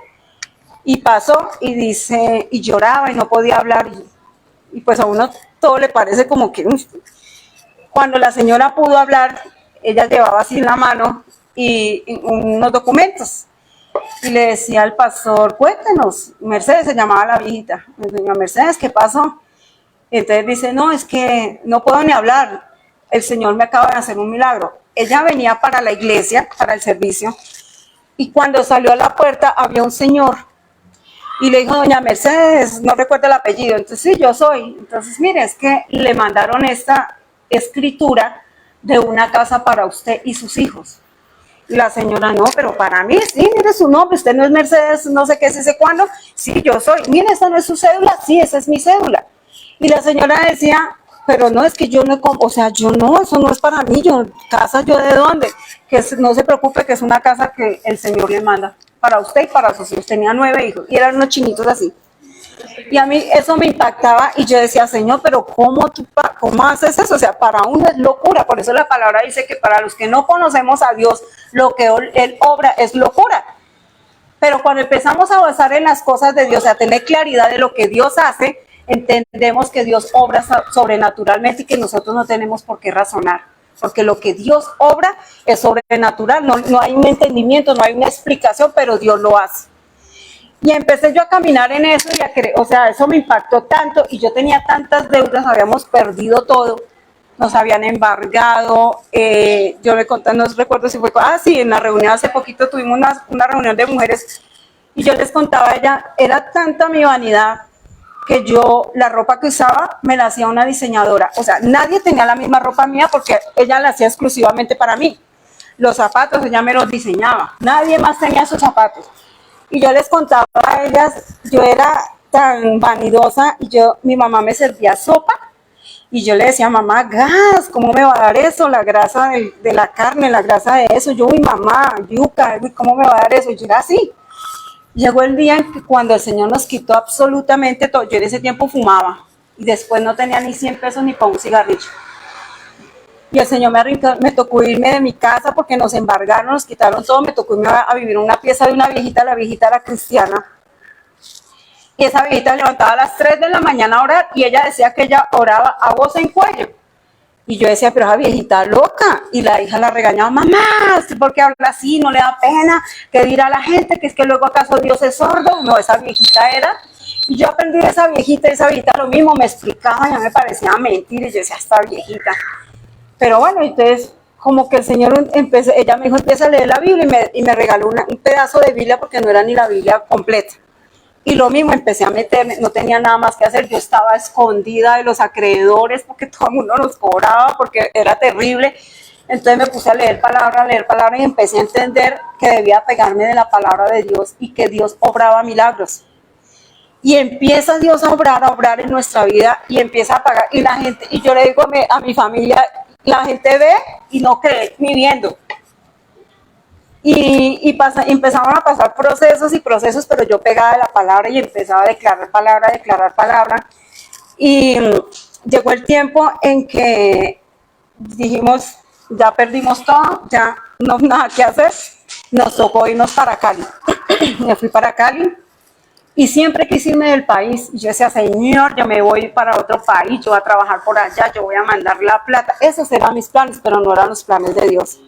Y pasó y dice, y lloraba y no podía hablar. Y pues a uno todo le parece como que... Cuando la señora pudo hablar, ella llevaba así en la mano y unos documentos. Y le decía al pastor, cuéntenos. Mercedes se llamaba la viejita. Doña Mercedes, ¿qué pasó? Entonces dice, no, es que no puedo ni hablar. El Señor me acaba de hacer un milagro. Ella venía para la iglesia, para el servicio, y cuando salió a la puerta había un señor y le dijo, doña Mercedes, no recuerdo el apellido. Entonces, sí, yo soy. Entonces, mire, es que le mandaron esta escritura de una casa para usted y sus hijos. Y la señora, no, pero para mí, sí, mire su nombre, usted no es Mercedes, no sé qué, sí sé cuándo. Sí, yo soy. Mire, esta no es su cédula, sí, esa es mi cédula. Y la señora decía, pero no, es que yo no, o sea, yo no, eso no es para mí, yo, casa, yo de dónde, que no se preocupe, que es una casa que el Señor le manda para usted y para sus hijos. Tenía 9 hijos y eran unos chinitos así. Y a mí eso me impactaba y yo decía, Señor, pero ¿cómo haces eso? O sea, para uno es locura. Por eso la palabra dice que para los que no conocemos a Dios, lo que Él obra es locura. Pero cuando empezamos a basar en las cosas de Dios, a tener claridad de lo que Dios hace, entendemos que Dios obra sobrenaturalmente y que nosotros no tenemos por qué razonar. Porque lo que Dios obra es sobrenatural. No hay un entendimiento, no hay una explicación, pero Dios lo hace. Y empecé yo a caminar en eso y a creer, o sea, eso me impactó tanto y yo tenía tantas deudas, habíamos perdido todo, nos habían embargado, yo le conté, no recuerdo si fue, sí, en la reunión hace poquito tuvimos una reunión de mujeres y yo les contaba a ella, era tanta mi vanidad que yo, la ropa que usaba, me la hacía una diseñadora, o sea, nadie tenía la misma ropa mía porque ella la hacía exclusivamente para mí, los zapatos ella me los diseñaba, nadie más tenía sus zapatos. Y yo les contaba a ellas, yo era tan vanidosa y mi mamá me servía sopa y yo le decía, mamá, gas, ¿cómo me va a dar eso? La grasa de la carne, la grasa de eso. Yo, mi mamá, yuca, ¿cómo me va a dar eso? Yo era así. Llegó el día en que cuando el Señor nos quitó absolutamente todo, yo en ese tiempo fumaba y después no tenía ni 100 pesos ni para un cigarrillo. Y el Señor me tocó irme de mi casa porque nos embargaron, nos quitaron todo, me tocó irme a vivir en una pieza de una viejita, la viejita era cristiana. Y esa viejita levantaba a las 3 de la mañana a orar y ella decía que ella oraba a voz en cuello. Y yo decía, pero esa viejita loca. Y la hija la regañaba, mamá, ¿por qué habla así? No le da pena, ¿qué dirá la gente? Que es que luego acaso Dios es sordo. No, esa viejita era. Y yo aprendí de esa viejita lo mismo, me explicaba, ya me parecía mentira y yo decía, esta viejita. Pero bueno, entonces como que el Señor ella me dijo, empieza a leer la Biblia y me regaló un pedazo de Biblia porque no era ni la Biblia completa. Y lo mismo, empecé a meterme, no tenía nada más que hacer, yo estaba escondida de los acreedores porque todo el mundo nos cobraba, porque era terrible. Entonces me puse a leer palabra y empecé a entender que debía pegarme de la palabra de Dios y que Dios obraba milagros. Y empieza Dios a obrar en nuestra vida y empieza a pagar. Y la gente, y yo le digo a mi familia, la gente ve y no cree, ni viendo. Y empezaron a pasar procesos y procesos, pero yo pegaba de la palabra y empezaba a declarar palabra. Y llegó el tiempo en que dijimos, ya perdimos todo, ya no hay nada que hacer. Nos tocó irnos para Cali. Me fui para Cali. Y siempre quise irme del país. Y yo decía, Señor, yo me voy para otro país, yo voy a trabajar por allá, yo voy a mandar la plata. Esos eran mis planes, pero no eran los planes de Dios.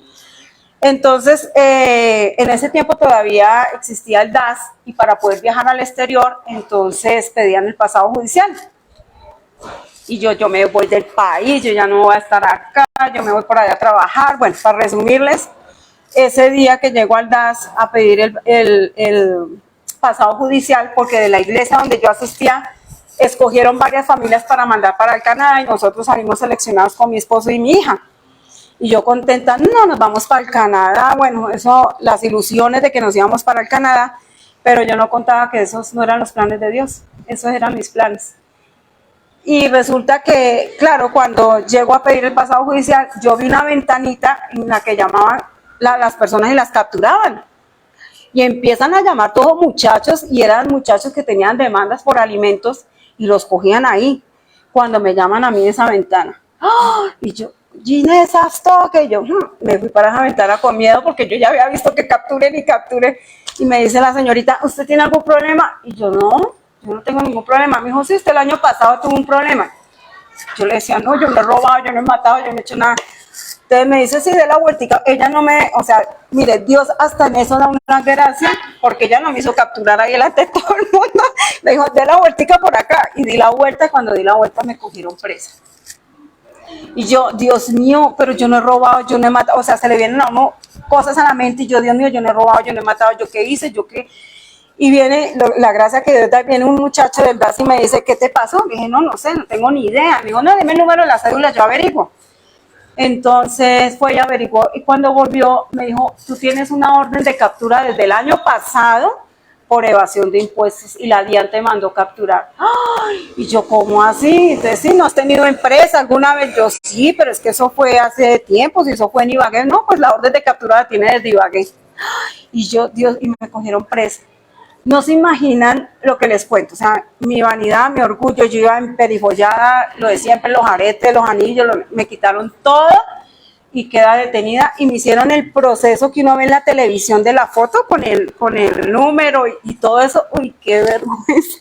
Entonces, en ese tiempo todavía existía el DAS y para poder viajar al exterior, entonces pedían el pasado judicial. Y yo me voy del país, yo ya no voy a estar acá, yo me voy por allá a trabajar. Bueno, para resumirles, ese día que llego al DAS a pedir el pasado judicial, porque de la iglesia donde yo asistía, escogieron varias familias para mandar para el Canadá y nosotros salimos seleccionados con mi esposo y mi hija. Y yo contenta, no, nos vamos para el Canadá. Bueno, eso, las ilusiones de que nos íbamos para el Canadá, pero yo no contaba que esos no eran los planes de Dios. esos eran mis planes. Y resulta que, claro, cuando llego a pedir el pasado judicial, yo vi una ventanita en la que llamaban las personas y las capturaban. Y empiezan a llamar todos muchachos, y eran muchachos que tenían demandas por alimentos y los cogían ahí, cuando me llaman a mí en esa ventana. ¡Oh! Y yo, Ginés, haz toque. Y yo me fui para esa ventana con miedo porque yo ya había visto que capturen y capturen. Y me dice la señorita, ¿usted tiene algún problema? Y yo, no tengo ningún problema. Me dijo, sí, usted el año pasado tuvo un problema. Yo le decía, no, yo no he robado, yo no he matado, yo no he hecho nada. Entonces me dice, sí, de la vueltica. Ella no me, o sea, mire, Dios hasta en eso da una gracia, porque ella no me hizo capturar ahí delante de todo el mundo. Me dijo, de la vueltica por acá. Y di la vuelta, cuando di la vuelta me cogieron presa. Y yo, Dios mío, pero yo no he robado, yo no he matado. O sea, se le vienen a uno cosas a la mente y yo, Dios mío, yo no he robado, yo no he matado, yo qué hice, yo qué. Y viene la gracia que Dios da, viene un muchacho del brazo y me dice, ¿qué te pasó? Le dije, no sé, no tengo ni idea. Me dijo, no, deme el número de la cédula, yo averiguo. Entonces fue y averiguó, y cuando volvió me dijo, tú tienes una orden de captura desde el año pasado por evasión de impuestos y la DIAN te mandó capturar. ¡Ay! Y yo, ¿cómo así? Entonces, ¿sí, no has tenido empresa alguna vez? Yo, sí, pero es que eso fue hace tiempo, si eso fue en Ibagué. No, pues la orden de captura la tiene desde Ibagué. Y yo, Dios, y me cogieron presa. No se imaginan lo que les cuento, o sea, mi vanidad, mi orgullo, yo iba emperifollada, lo de siempre, los aretes, los anillos, me quitaron todo y queda detenida, y me hicieron el proceso que uno ve en la televisión de la foto con el número y todo eso. Uy, qué vergüenza,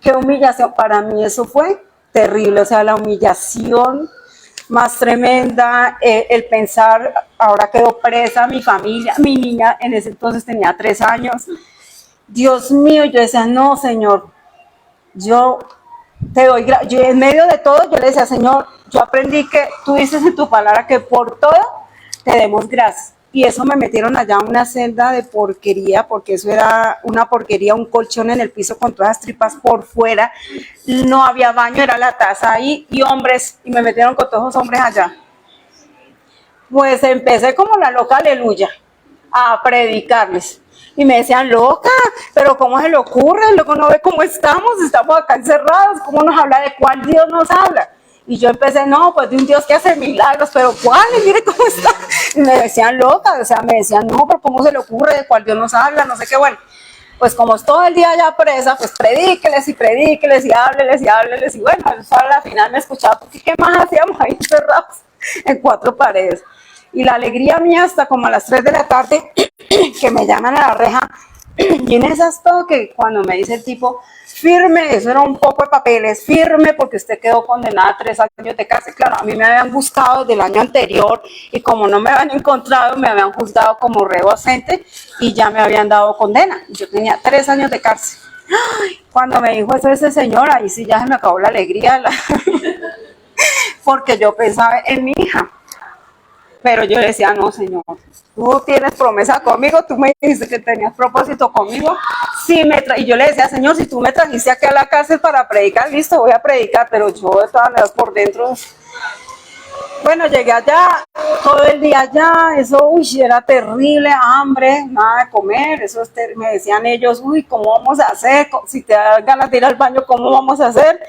qué humillación. Para mí eso fue terrible, o sea, la humillación más tremenda, el pensar, ahora quedó presa mi familia, mi niña en ese entonces tenía 3 años. Dios mío, yo decía, no, Señor, yo te doy gracias. Yo en medio de todo, yo le decía, Señor, yo aprendí que tú dices en tu palabra que por todo te demos gracias. Y eso me metieron allá a una celda de porquería, porque eso era una porquería, un colchón en el piso con todas las tripas por fuera. No había baño, era la taza ahí, y hombres, y me metieron con todos esos hombres allá. Pues empecé como la loca aleluya a predicarles. Y me decían, loca, pero ¿cómo se le ocurre? Luego no ve cómo estamos acá encerrados, ¿cómo nos habla? ¿De cuál Dios nos habla? Y yo empecé, no, pues de un Dios que hace milagros, pero ¿cuál? Y mire cómo está. Y me decían, loca, o sea, me decían, no, pero ¿cómo se le ocurre? ¿De cuál Dios nos habla? No sé qué, bueno. Pues como es todo el día ya presa, pues predíqueles y hábleles, y bueno, a la final me escuchaba, porque ¿qué más hacíamos ahí encerrados en 4 paredes? Y la alegría mía hasta como a las 3 de la tarde, que me llaman a la reja, y en esas todo que cuando me dice el tipo, firme, eso era un poco de papeles, firme porque usted quedó condenada a 3 años de cárcel. Claro, a mí me habían buscado desde el año anterior y como no me habían encontrado, me habían juzgado como rehosente y ya me habían dado condena. Yo tenía 3 años de cárcel. Ay, cuando me dijo eso ese señor, ahí sí ya se me acabó la alegría, porque yo pensaba en mi hija. Pero yo le decía, no, Señor, tú tienes promesa conmigo, tú me dijiste que tenías propósito conmigo. Sí, y yo le decía, Señor, si tú me trajiste aquí a la cárcel para predicar, listo, voy a predicar, pero yo de todas maneras por dentro. Bueno, llegué allá, todo el día allá, eso, uy, era terrible, hambre, nada de comer, eso me decían ellos, uy, ¿cómo vamos a hacer? Si te das ganas de ir al baño, ¿cómo vamos a hacer?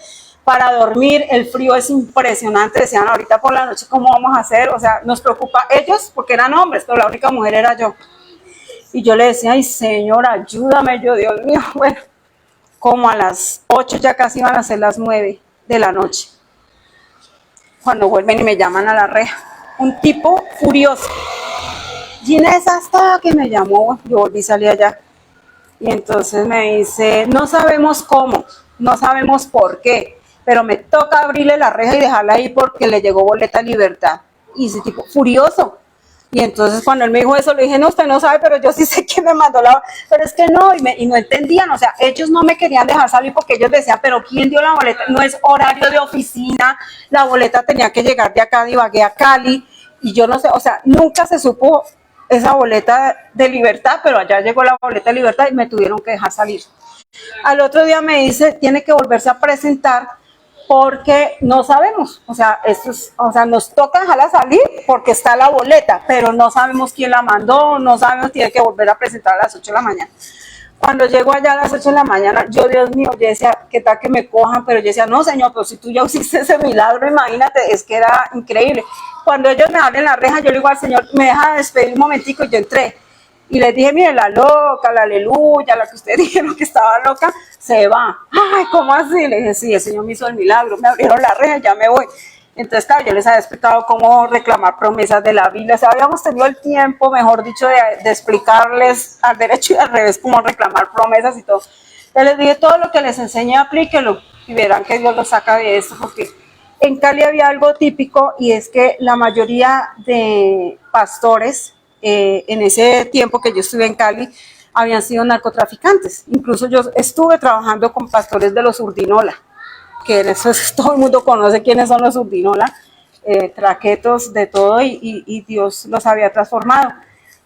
Para dormir, el frío es impresionante, decían ahorita por la noche, ¿cómo vamos a hacer? O sea, nos preocupa ellos, porque eran hombres, pero la única mujer era yo. Y yo le decía, ay, Señor, ayúdame, yo, Dios mío. Bueno, como a las 8, ya casi van a ser las 9 de la noche, cuando vuelven y me llaman a la reja, un tipo furioso. Ginés, hasta que me llamó, yo volví a salir allá. Y entonces me dice, no sabemos cómo, no sabemos por qué, pero me toca abrirle la reja y dejarla ahí porque le llegó boleta de libertad. Y ese tipo, furioso. Y entonces cuando él me dijo eso, le dije, no, usted no sabe, pero yo sí sé que me mandó la... Pero es que no, y no entendían, o sea, ellos no me querían dejar salir porque ellos decían, pero ¿quién dio la boleta? No es horario de oficina, la boleta tenía que llegar de acá de Ibagué a Cali, y yo no sé, o sea, nunca se supo esa boleta de libertad, pero allá llegó la boleta de libertad y me tuvieron que dejar salir. Al otro día me dice, tiene que volverse a presentar porque no sabemos, o sea, nos toca dejarla salir porque está la boleta, pero no sabemos quién la mandó, no sabemos, tiene que volver a presentar a las 8 de la mañana. Cuando llego allá a las 8 de la mañana, yo, Dios mío, yo decía, ¿qué tal que me cojan? Pero yo decía, no, Señor, pero si tú ya hiciste ese milagro, imagínate, es que era increíble. Cuando ellos me abren la reja, yo le digo al Señor, me deja despedir un momentico, y yo entré. Y les dije, mire, la loca, la aleluya, la que ustedes dijeron que estaba loca, se va. Ay, ¿cómo así? Le dije, sí, el Señor me hizo el milagro, me abrieron la reja, ya me voy. Entonces, claro, yo les había explicado cómo reclamar promesas de la Biblia. O sea, habíamos tenido el tiempo, mejor dicho, de explicarles al derecho y al revés cómo reclamar promesas y todo. Yo les dije, todo lo que les enseñé, aplíquenlo y verán que Dios los saca de esto, porque en Cali había algo típico y es que la mayoría de pastores en ese tiempo que yo estuve en Cali habían sido narcotraficantes. Incluso yo estuve trabajando con pastores de los Urdinola, que eso es, todo el mundo conoce quiénes son los Urdinola, traquetos de todo, y Dios los había transformado.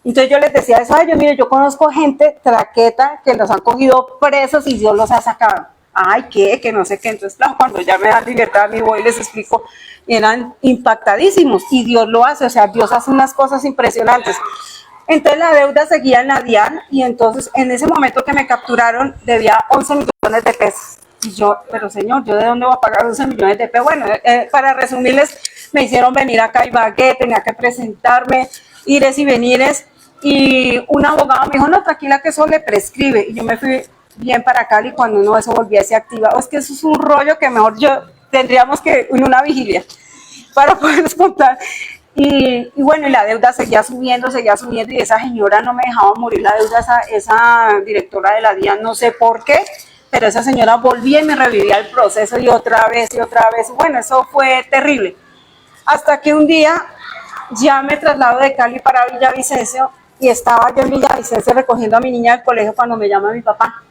Entonces yo les decía eso a ellos, mire, yo conozco gente traqueta que los han cogido presos y Dios los ha sacado. Ay, que no sé qué. Entonces, claro, cuando ya me dan libertad, mi voy y les explico, eran impactadísimos y Dios lo hace, o sea, Dios hace unas cosas impresionantes. Entonces la deuda seguía en la DIAN y entonces en ese momento que me capturaron debía 11 millones de pesos. Y yo, pero señor, ¿yo de dónde voy a pagar 11 millones de pesos? Bueno, para resumirles, me hicieron venir acá a Ibagué, tenía que presentarme, ires y venires, y un abogado me dijo, no, tranquila que eso le prescribe, y yo me fui bien para Cali cuando no, eso volviese activa. Es que eso es un rollo que mejor yo tendríamos que ir una vigilia para poderles contar. Y bueno, y la deuda seguía subiendo, y esa señora no me dejaba morir la deuda, esa directora de la DIAN, no sé por qué, pero esa señora volvía y me revivía el proceso y otra vez, bueno, eso fue terrible. Hasta que un día ya me traslado de Cali para Villavicencio y estaba yo en Villavicencio recogiendo a mi niña del colegio cuando me llama mi papá.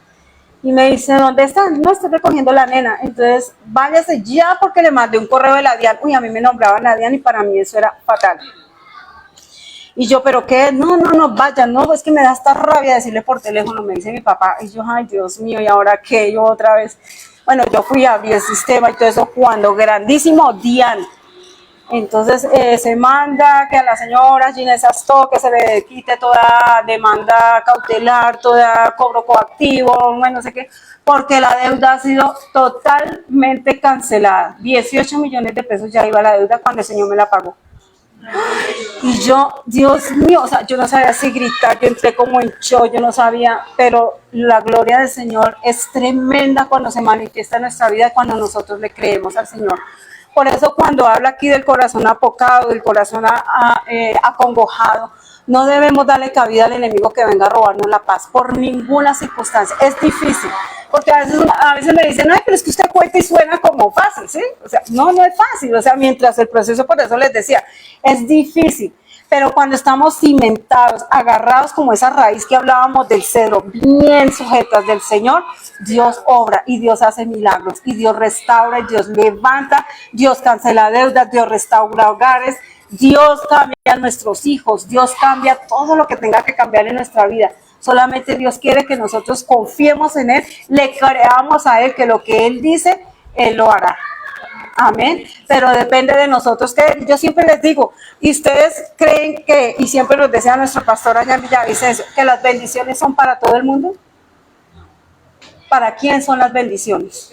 Y me dice, ¿dónde están? No, estoy recogiendo la nena. Entonces, váyase ya porque le mandé un correo de la DIAN. Uy, a mí me nombraban la DIAN y para mí eso era fatal. Y yo, ¿pero qué? No, vaya, no, es que me da esta rabia decirle por teléfono, me dice mi papá. Y yo, ay, Dios mío, ¿y ahora qué? Yo otra vez. Bueno, yo fui a abrir el sistema y todo eso cuando grandísimo DIAN. Entonces se manda que a la señora Ginés Astó que se le quite toda demanda cautelar, toda cobro coactivo, bueno, no sé qué, porque la deuda ha sido totalmente cancelada. 18 millones de pesos ya iba la deuda cuando el señor me la pagó. Y yo, Dios mío, o sea, yo no sabía si gritar, yo entré como en shock, yo no sabía, pero la gloria del Señor es tremenda cuando se manifiesta en nuestra vida, cuando nosotros le creemos al Señor. Por eso cuando habla aquí del corazón apocado, del corazón acongojado, no debemos darle cabida al enemigo que venga a robarnos la paz por ninguna circunstancia. Es difícil, porque a veces me dicen, no, pero es que usted cuenta y suena como fácil, ¿sí? O sea, no es fácil, o sea, mientras el proceso, por eso les decía, es difícil. Pero cuando estamos cimentados, agarrados como esa raíz que hablábamos del cedro, bien sujetas del Señor, Dios obra y Dios hace milagros y Dios restaura y Dios levanta, Dios cancela deudas, Dios restaura hogares, Dios cambia a nuestros hijos, Dios cambia todo lo que tenga que cambiar en nuestra vida. Solamente Dios quiere que nosotros confiemos en Él, le creamos a Él que lo que Él dice, Él lo hará. Amén, pero depende de nosotros. Que yo siempre les digo, y ustedes creen que, y siempre nos decía nuestro pastor allá en Villavicencio, que las bendiciones son para todo el mundo. ¿Para quién son las bendiciones?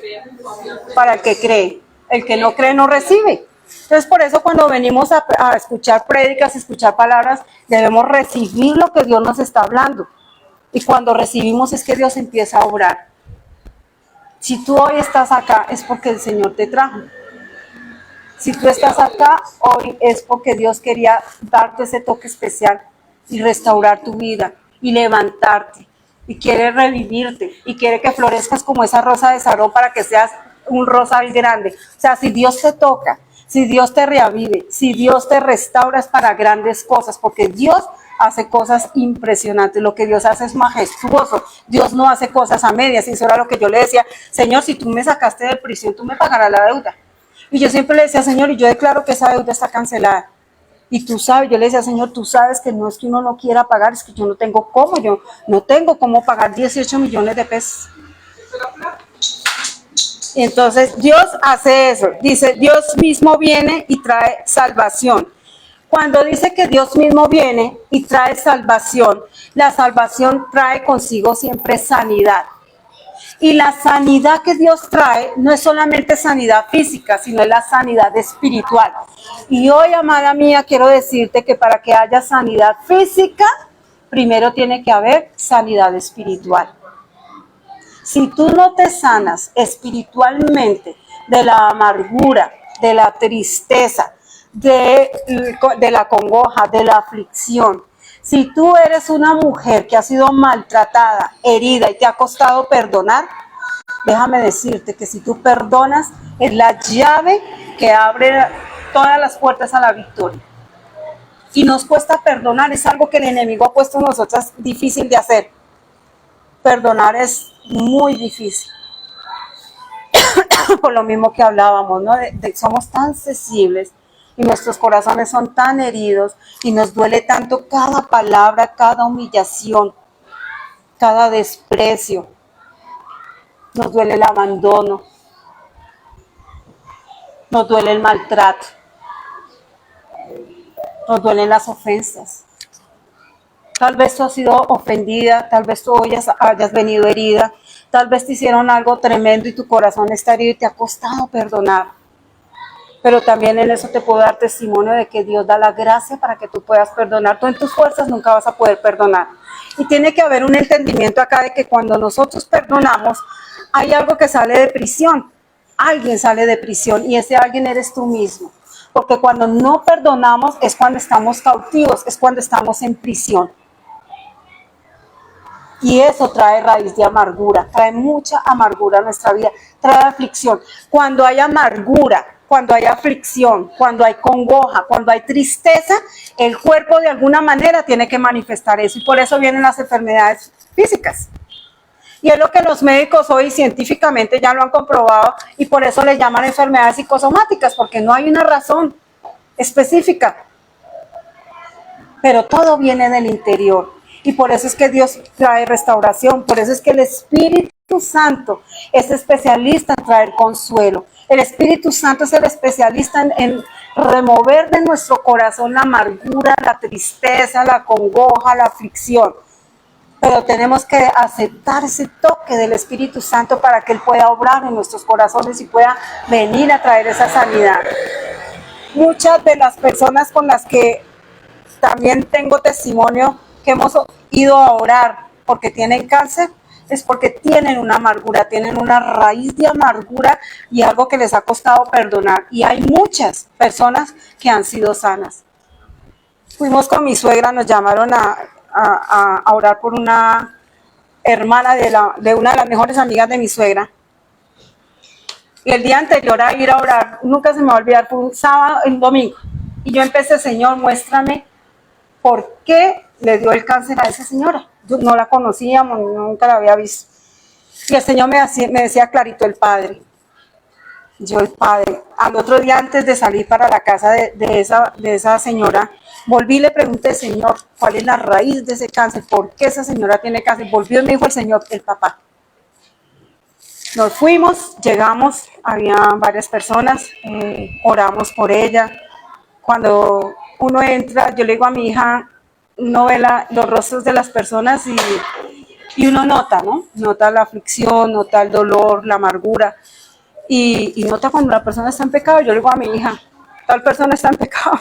Para el que cree. El que no cree no recibe. Entonces, por eso cuando venimos a escuchar prédicas, escuchar palabras, debemos recibir lo que Dios nos está hablando. Y cuando recibimos es que Dios empieza a obrar. Si tú hoy estás acá es porque el Señor te trajo. Si tú estás acá hoy es porque Dios quería darte ese toque especial y restaurar tu vida y levantarte y quiere revivirte y quiere que florezcas como esa rosa de Sarón para que seas un rosal grande. O sea, si Dios te toca, si Dios te reavive, si Dios te restaura es para grandes cosas, porque Dios hace cosas impresionantes. Lo que Dios hace es majestuoso. Dios no hace cosas a medias. Y eso era lo que yo le decía, Señor, si tú me sacaste de prisión, tú me pagarás la deuda. Y yo siempre le decía, Señor, y yo declaro que esa deuda está cancelada. Y tú sabes, yo le decía, Señor, tú sabes que no es que uno no quiera pagar, es que yo no tengo cómo pagar 18 millones de pesos. Entonces, Dios hace eso. Dice, Dios mismo viene y trae salvación. Cuando dice que Dios mismo viene y trae salvación, la salvación trae consigo siempre sanidad. Y la sanidad que Dios trae no es solamente sanidad física, sino es la sanidad espiritual. Y hoy, amada mía, quiero decirte que para que haya sanidad física, primero tiene que haber sanidad espiritual. Si tú no te sanas espiritualmente de la amargura, de la tristeza, de la congoja, de la aflicción, si tú eres una mujer que ha sido maltratada, herida y te ha costado perdonar, déjame decirte que si tú perdonas es la llave que abre todas las puertas a la victoria. Y nos cuesta perdonar, es algo que el enemigo ha puesto en nosotras difícil de hacer. Perdonar es muy difícil. Por lo mismo que hablábamos, ¿no? Somos tan sensibles y nuestros corazones son tan heridos y nos duele tanto cada palabra, cada humillación, cada desprecio. Nos duele el abandono, nos duele el maltrato, nos duelen las ofensas. Tal vez tú has sido ofendida, tal vez tú hayas venido herida, tal vez te hicieron algo tremendo y tu corazón está herido y te ha costado perdonar. Pero también en eso te puedo dar testimonio de que Dios da la gracia para que tú puedas perdonar. Tú en tus fuerzas nunca vas a poder perdonar. Y tiene que haber un entendimiento acá de que cuando nosotros perdonamos, hay algo que sale de prisión. Alguien sale de prisión y ese alguien eres tú mismo. Porque cuando no perdonamos es cuando estamos cautivos, es cuando estamos en prisión. Y eso trae raíz de amargura, trae mucha amargura a nuestra vida, trae aflicción. Cuando hay amargura, cuando hay aflicción, cuando hay congoja, cuando hay tristeza, el cuerpo de alguna manera tiene que manifestar eso y por eso vienen las enfermedades físicas. Y es lo que los médicos hoy científicamente ya lo han comprobado y por eso le llaman enfermedades psicosomáticas, porque no hay una razón específica. Pero todo viene del interior. Y por eso es que Dios trae restauración, por eso es que el Espíritu Santo es especialista en traer consuelo. El Espíritu Santo es el especialista en remover de nuestro corazón la amargura, la tristeza, la congoja, la aflicción. Pero tenemos que aceptar ese toque del Espíritu Santo para que Él pueda obrar en nuestros corazones y pueda venir a traer esa sanidad. Muchas de las personas con las que también tengo testimonio que hemos ido a orar porque tienen cáncer, es porque tienen una amargura, tienen una raíz de amargura y algo que les ha costado perdonar. Y hay muchas personas que han sido sanas. Fuimos con mi suegra, nos llamaron a orar por una hermana de una de las mejores amigas de mi suegra. Y el día anterior a ir a orar, nunca se me va a olvidar, fue un sábado, un domingo. Y yo empecé, Señor, muéstrame por qué le dio el cáncer a esa señora. Yo no la conocíamos, nunca la había visto. Y el Señor me decía clarito, el Padre. Yo, el Padre. Al otro día, antes de salir para la casa de esa señora, volví y le pregunté, Señor, ¿cuál es la raíz de ese cáncer? ¿Por qué esa señora tiene cáncer? Volvió y me dijo el Señor, el papá. Nos fuimos, llegamos, había varias personas, oramos por ella. Cuando uno entra, yo le digo a mi hija, uno ve los rostros de las personas y uno nota, ¿no? Nota la aflicción, nota el dolor, la amargura y nota cuando la persona está en pecado. Yo le digo a mi hija, tal persona está en pecado.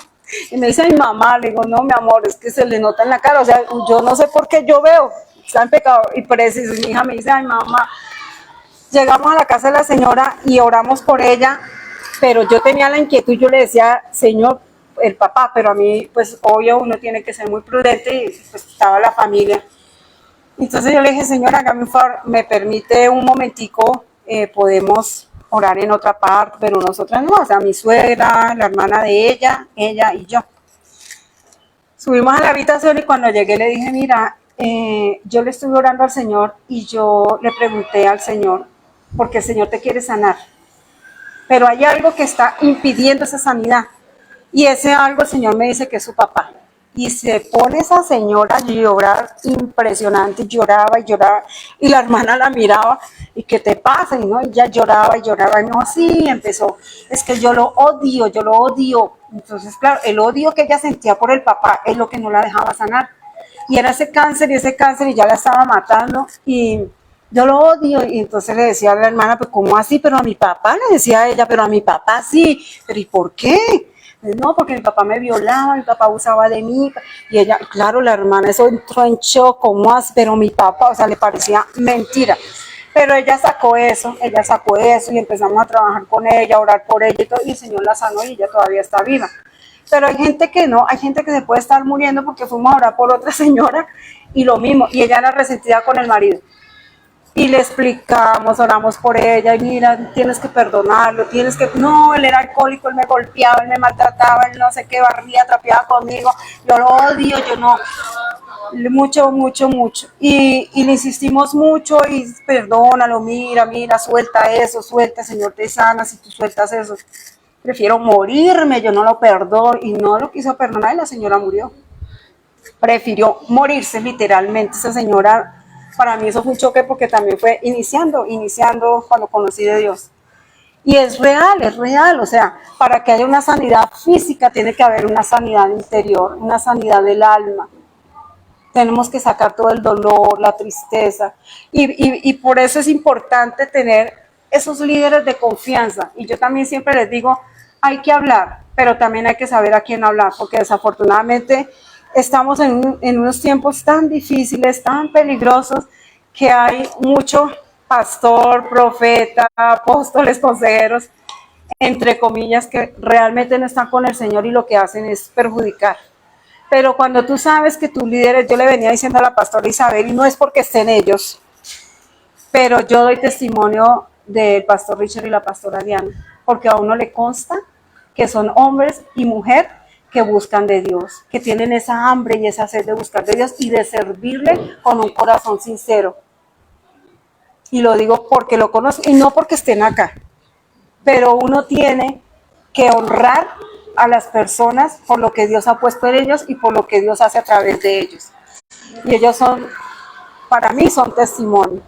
Y me dice mi mamá, le digo, no, mi amor, es que se le nota en la cara. O sea, yo no sé por qué yo veo, está en pecado. Y por eso mi hija me dice, ay, mamá. Llegamos a la casa de la señora y oramos por ella, pero yo tenía la inquietud y yo le decía, Señor, el papá, pero a mí, pues, obvio, uno tiene que ser muy prudente y pues estaba la familia. Entonces yo le dije, Señor, hágame un favor, me permite un momentico, podemos orar en otra parte, pero nosotras no, o sea, mi suegra, la hermana de ella y yo. Subimos a la habitación y cuando llegué le dije, mira, yo le estuve orando al Señor y yo le pregunté al Señor, porque el Señor te quiere sanar, pero hay algo que está impidiendo esa sanidad. Y ese algo el Señor me dice que es su papá. Y se pone esa señora a llorar impresionante, lloraba y lloraba. Y la hermana la miraba, ¿y qué te pasa? Y no, ella lloraba y lloraba. Y no, sí, empezó, es que yo lo odio. Entonces, claro, el odio que ella sentía por el papá es lo que no la dejaba sanar. Y era ese cáncer y ya la estaba matando. Y yo lo odio. Y entonces le decía a la hermana, pues ¿cómo así? Pero a mi papá, le decía a ella, pero a mi papá sí. Pero ¿y por qué? No, porque mi papá me violaba, mi papá abusaba de mí. Y ella, claro, la hermana, eso entró en shock, ¿cómo así? Pero mi papá, o sea, le parecía mentira. Pero ella sacó eso y empezamos a trabajar con ella, a orar por ella y todo, y el Señor la sanó y ella todavía está viva. Pero hay gente que no, hay gente que se puede estar muriendo porque fuimos a orar por otra señora y lo mismo, y ella era resentida con el marido. Y le explicamos, oramos por ella, y mira, tienes que perdonarlo, no, él era alcohólico, él me golpeaba, él me maltrataba, él no sé qué, barría, trapeaba conmigo, yo lo odio, yo no, mucho, mucho, mucho. Y le insistimos mucho y perdónalo, mira, suelta eso, suelta, Señor te sana si tú sueltas eso. Prefiero morirme, yo no lo perdono, y no lo quiso perdonar y la señora murió. Prefirió morirse literalmente, esa señora. Para mí eso fue un choque porque también fue iniciando cuando conocí de Dios. Y es real, o sea, para que haya una sanidad física tiene que haber una sanidad interior, una sanidad del alma. Tenemos que sacar todo el dolor, la tristeza, y por eso es importante tener esos líderes de confianza. Y yo también siempre les digo, hay que hablar, pero también hay que saber a quién hablar, porque desafortunadamente estamos en unos tiempos tan difíciles, tan peligrosos, que hay mucho pastor, profeta, apóstoles, consejeros, entre comillas, que realmente no están con el Señor y lo que hacen es perjudicar. Pero cuando tú sabes que tus líderes, yo le venía diciendo a la pastora Isabel, y no es porque estén ellos, pero yo doy testimonio del pastor Richard y la pastora Diana, porque a uno le consta que son hombres y mujeres que buscan de Dios, que tienen esa hambre y esa sed de buscar de Dios y de servirle con un corazón sincero. Y lo digo porque lo conozco y no porque estén acá, pero uno tiene que honrar a las personas por lo que Dios ha puesto en ellos y por lo que Dios hace a través de ellos. Y ellos son, para mí son testimonio.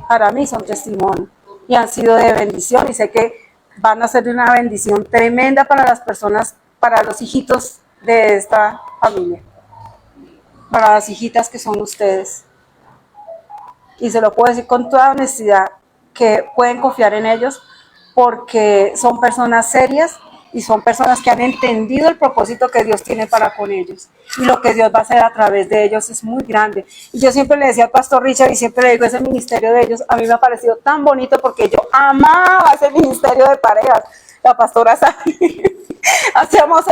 Para mí son testimonio. Y han sido de bendición y sé que van a ser de una bendición tremenda para las personas, para los hijitos de esta familia. Para las hijitas que son ustedes. Y se lo puedo decir con toda honestidad, que pueden confiar en ellos porque son personas serias y son personas que han entendido el propósito que Dios tiene para con ellos. Y lo que Dios va a hacer a través de ellos es muy grande. Y yo siempre le decía al pastor Richard y siempre le digo, ese ministerio de ellos a mí me ha parecido tan bonito porque yo amaba ese ministerio de parejas. La pastora sabe, hacíamos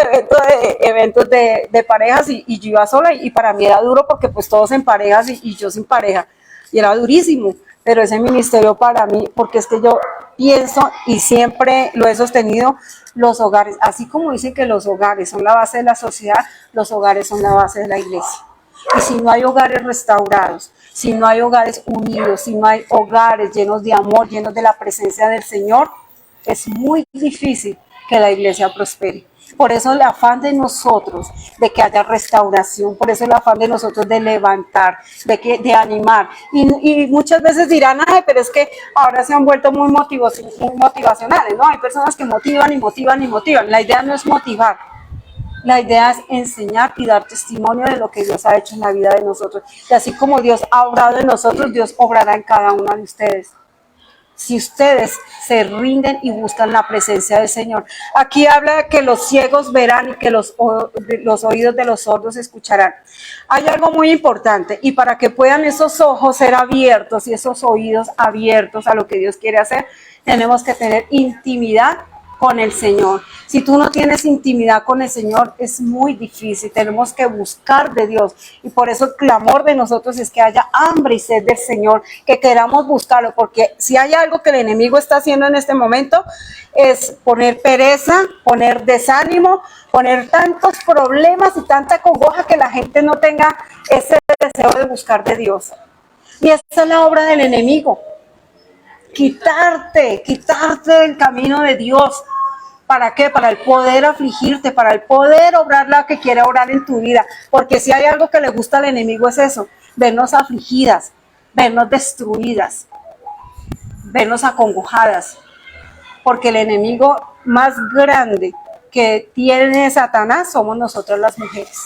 eventos de parejas y yo iba sola y para mí era duro porque pues todos en parejas y yo sin pareja. Y era durísimo, pero ese ministerio para mí, porque es que yo pienso y siempre lo he sostenido, los hogares, así como dicen que los hogares son la base de la sociedad, los hogares son la base de la iglesia. Y si no hay hogares restaurados, si no hay hogares unidos, si no hay hogares llenos de amor, llenos de la presencia del Señor, es muy difícil que la iglesia prospere. Por eso el afán de nosotros de que haya restauración, por eso el afán de nosotros de levantar, de animar. Y muchas veces dirán, ay, pero es que ahora se han vuelto muy motivacionales, ¿no? Hay personas que motivan y motivan y motivan. La idea no es motivar, la idea es enseñar y dar testimonio de lo que Dios ha hecho en la vida de nosotros. Y así como Dios ha obrado en nosotros, Dios obrará en cada uno de ustedes. Si ustedes se rinden y buscan la presencia del Señor. Aquí habla que los ciegos verán y que los oídos de los sordos escucharán. Hay algo muy importante y para que puedan esos ojos ser abiertos y esos oídos abiertos a lo que Dios quiere hacer, tenemos que tener intimidad con el Señor. Si tú no tienes intimidad con el Señor, es muy difícil. Tenemos que buscar de Dios. Y por eso el clamor de nosotros es que haya hambre y sed del Señor, que queramos buscarlo. Porque si hay algo que el enemigo está haciendo en este momento, es poner pereza, poner desánimo, poner tantos problemas y tanta congoja que la gente no tenga ese deseo de buscar de Dios. Y esa es la obra del enemigo. Quitarte del camino de Dios. ¿Para qué? Para el poder afligirte, para el poder obrar lo que quiere obrar en tu vida. Porque si hay algo que le gusta al enemigo es eso, vernos afligidas, vernos destruidas, vernos acongojadas. Porque el enemigo más grande que tiene Satanás somos nosotras las mujeres.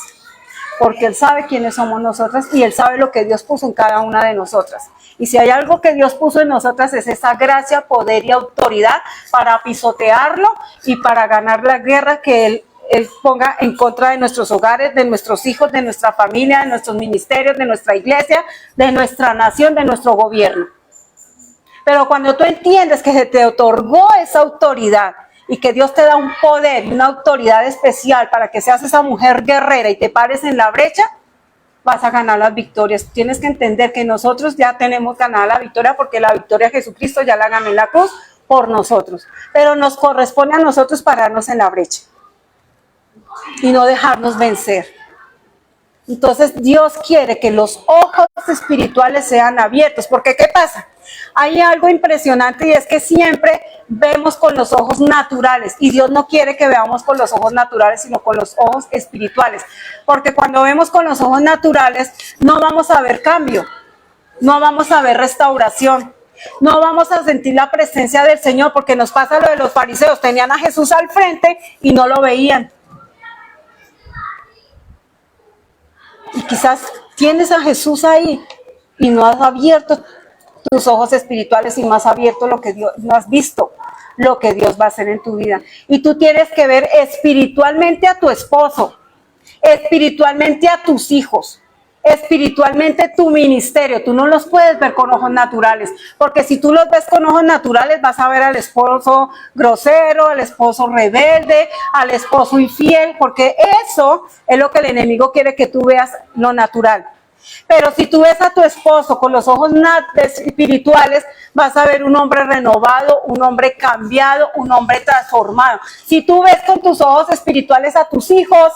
Porque Él sabe quiénes somos nosotras y Él sabe lo que Dios puso en cada una de nosotras. Y si hay algo que Dios puso en nosotras es esa gracia, poder y autoridad para pisotearlo y para ganar la guerra que Él ponga en contra de nuestros hogares, de nuestros hijos, de nuestra familia, de nuestros ministerios, de nuestra iglesia, de nuestra nación, de nuestro gobierno. Pero cuando tú entiendes que se te otorgó esa autoridad y que Dios te da un poder y una autoridad especial para que seas esa mujer guerrera y te pares en la brecha, vas a ganar las victorias. Tienes que entender que nosotros ya tenemos ganada la victoria porque la victoria Jesucristo ya la ganó en la cruz por nosotros. Pero nos corresponde a nosotros pararnos en la brecha y no dejarnos vencer. Entonces Dios quiere que los ojos espirituales sean abiertos, porque ¿qué pasa? Hay algo impresionante y es que siempre vemos con los ojos naturales y Dios no quiere que veamos con los ojos naturales, sino con los ojos espirituales, porque cuando vemos con los ojos naturales no vamos a ver cambio, no vamos a ver restauración, no vamos a sentir la presencia del Señor, porque nos pasa lo de los fariseos, tenían a Jesús al frente y no lo veían. Y quizás tienes a Jesús ahí y no has abierto tus ojos espirituales y no has abierto lo que Dios, no has visto lo que Dios va a hacer en tu vida. Y tú tienes que ver espiritualmente a tu esposo, espiritualmente a tus hijos, espiritualmente tu ministerio. Tú no los puedes ver con ojos naturales, porque si tú los ves con ojos naturales vas a ver al esposo grosero, al esposo rebelde, al esposo infiel, porque eso es lo que el enemigo quiere que tú veas, lo natural. Pero si tú ves a tu esposo con los ojos espirituales, vas a ver un hombre renovado, un hombre cambiado, un hombre transformado. Si tú ves con tus ojos espirituales a tus hijos,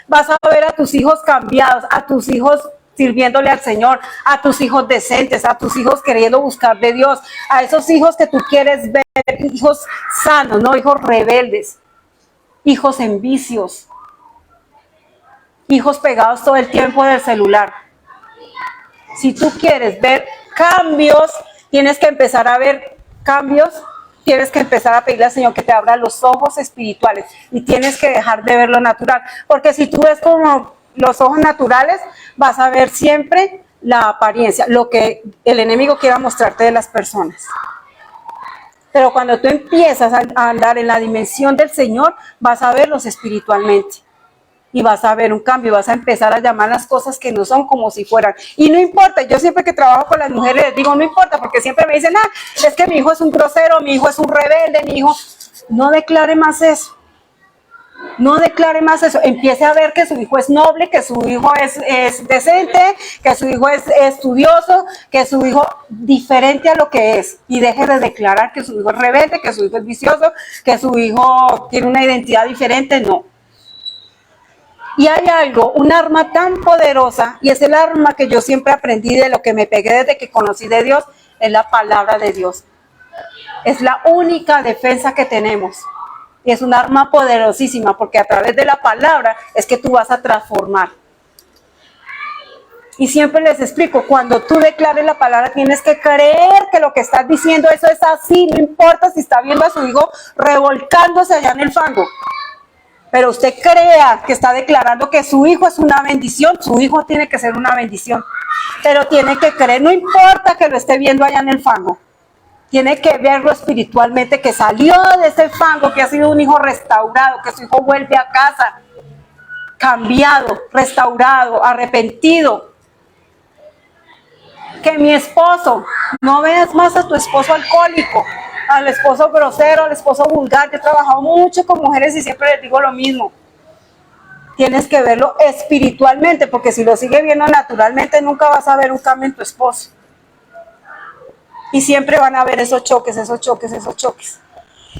vas a ver a tus hijos cambiados, a tus hijos sirviéndole al Señor, a tus hijos decentes, a tus hijos queriendo buscar de Dios, a esos hijos que tú quieres ver, hijos sanos, no hijos rebeldes, hijos en vicios, hijos pegados todo el tiempo del celular. Si tú quieres ver cambios, tienes que empezar a ver cambios, tienes que empezar a pedirle al Señor que te abra los ojos espirituales y tienes que dejar de ver lo natural, porque si tú ves como los ojos naturales, vas a ver siempre la apariencia, lo que el enemigo quiera mostrarte de las personas. Pero cuando tú empiezas a andar en la dimensión del Señor, vas a verlos espiritualmente. Y vas a ver un cambio, vas a empezar a llamar las cosas que no son como si fueran. Y no importa, yo siempre que trabajo con las mujeres les digo, no importa, porque siempre me dicen, es que mi hijo es un grosero, mi hijo es un rebelde, mi hijo... No declare más eso. No declare más eso. Empiece a ver que su hijo es noble, que su hijo es decente, que su hijo es estudioso, que su hijo diferente a lo que es. Y deje de declarar que su hijo es rebelde, que su hijo es vicioso, que su hijo tiene una identidad diferente. No. Y hay algo, un arma tan poderosa, y es el arma que yo siempre aprendí de lo que me pegué desde que conocí de Dios, es la palabra de Dios. Es la única defensa que tenemos. Y es un arma poderosísima, porque a través de la palabra es que tú vas a transformar. Y siempre les explico, cuando tú declares la palabra, tienes que creer que lo que estás diciendo, eso es así, no importa si está viendo a su hijo revolcándose allá en el fango. Pero usted crea que está declarando que su hijo es una bendición, su hijo tiene que ser una bendición. Pero tiene que creer, no importa que lo esté viendo allá en el fango. Tiene que verlo espiritualmente, que salió de ese fango, que ha sido un hijo restaurado, que su hijo vuelve a casa, cambiado, restaurado, arrepentido. Que mi esposo, no veas más a tu esposo alcohólico, al esposo grosero, al esposo vulgar. Yo he trabajado mucho con mujeres y siempre les digo lo mismo. Tienes que verlo espiritualmente, porque si lo sigues viendo naturalmente, nunca vas a ver un cambio en tu esposo. Y siempre van a haber esos choques, esos choques, esos choques.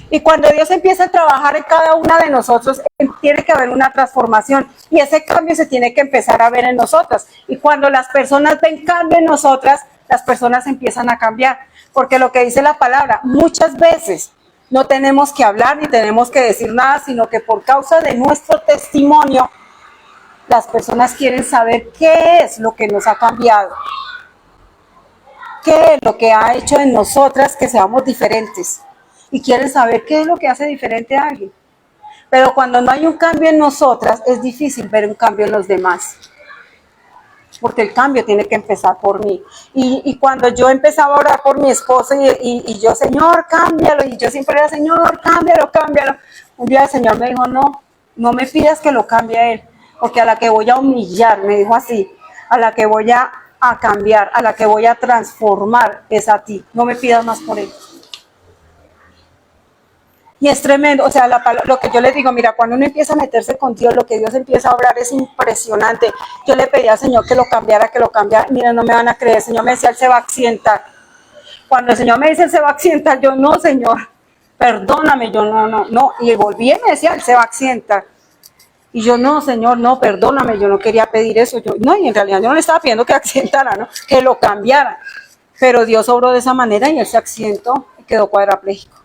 Y cuando Dios empieza a trabajar en cada una de nosotros, tiene que haber una transformación. Y ese cambio se tiene que empezar a ver en nosotras. Y cuando las personas ven cambio en nosotras, las personas empiezan a cambiar. Porque lo que dice la palabra, muchas veces no tenemos que hablar ni tenemos que decir nada, sino que por causa de nuestro testimonio, las personas quieren saber qué es lo que nos ha cambiado. ¿Qué es lo que ha hecho en nosotras que seamos diferentes? y quieren saber qué es lo que hace diferente a alguien. Pero cuando no hay un cambio en nosotras, es difícil ver un cambio en los demás. Porque el cambio tiene que empezar por mí. Y cuando yo empezaba a orar por mi esposo y yo, Señor, cámbialo, y yo siempre era, Señor, cámbialo, cámbialo. Un día el Señor me dijo, no me pidas que lo cambie a él, porque a la que voy a humillar, me dijo así, a la que voy a cambiar, a la que voy a transformar es a ti, no me pidas más por él. Y es tremendo, o sea, lo que yo les digo, mira, cuando uno empieza a meterse con Dios, lo que Dios empieza a obrar es impresionante. Yo le pedí al Señor que lo cambiara, mira, no me van a creer, el Señor me decía, Él se va a accidentar. Cuando el Señor me dice, Él se va a accidentar, yo, no, Señor, perdóname, yo, no, y volví y me decía, Él se va a accidentar. Y yo, no, Señor, no, perdóname, yo no quería pedir eso, y en realidad yo no le estaba pidiendo que accidentara, ¿no? Que lo cambiara. Pero Dios obró de esa manera y Él se accidentó y quedó cuadrapléjico.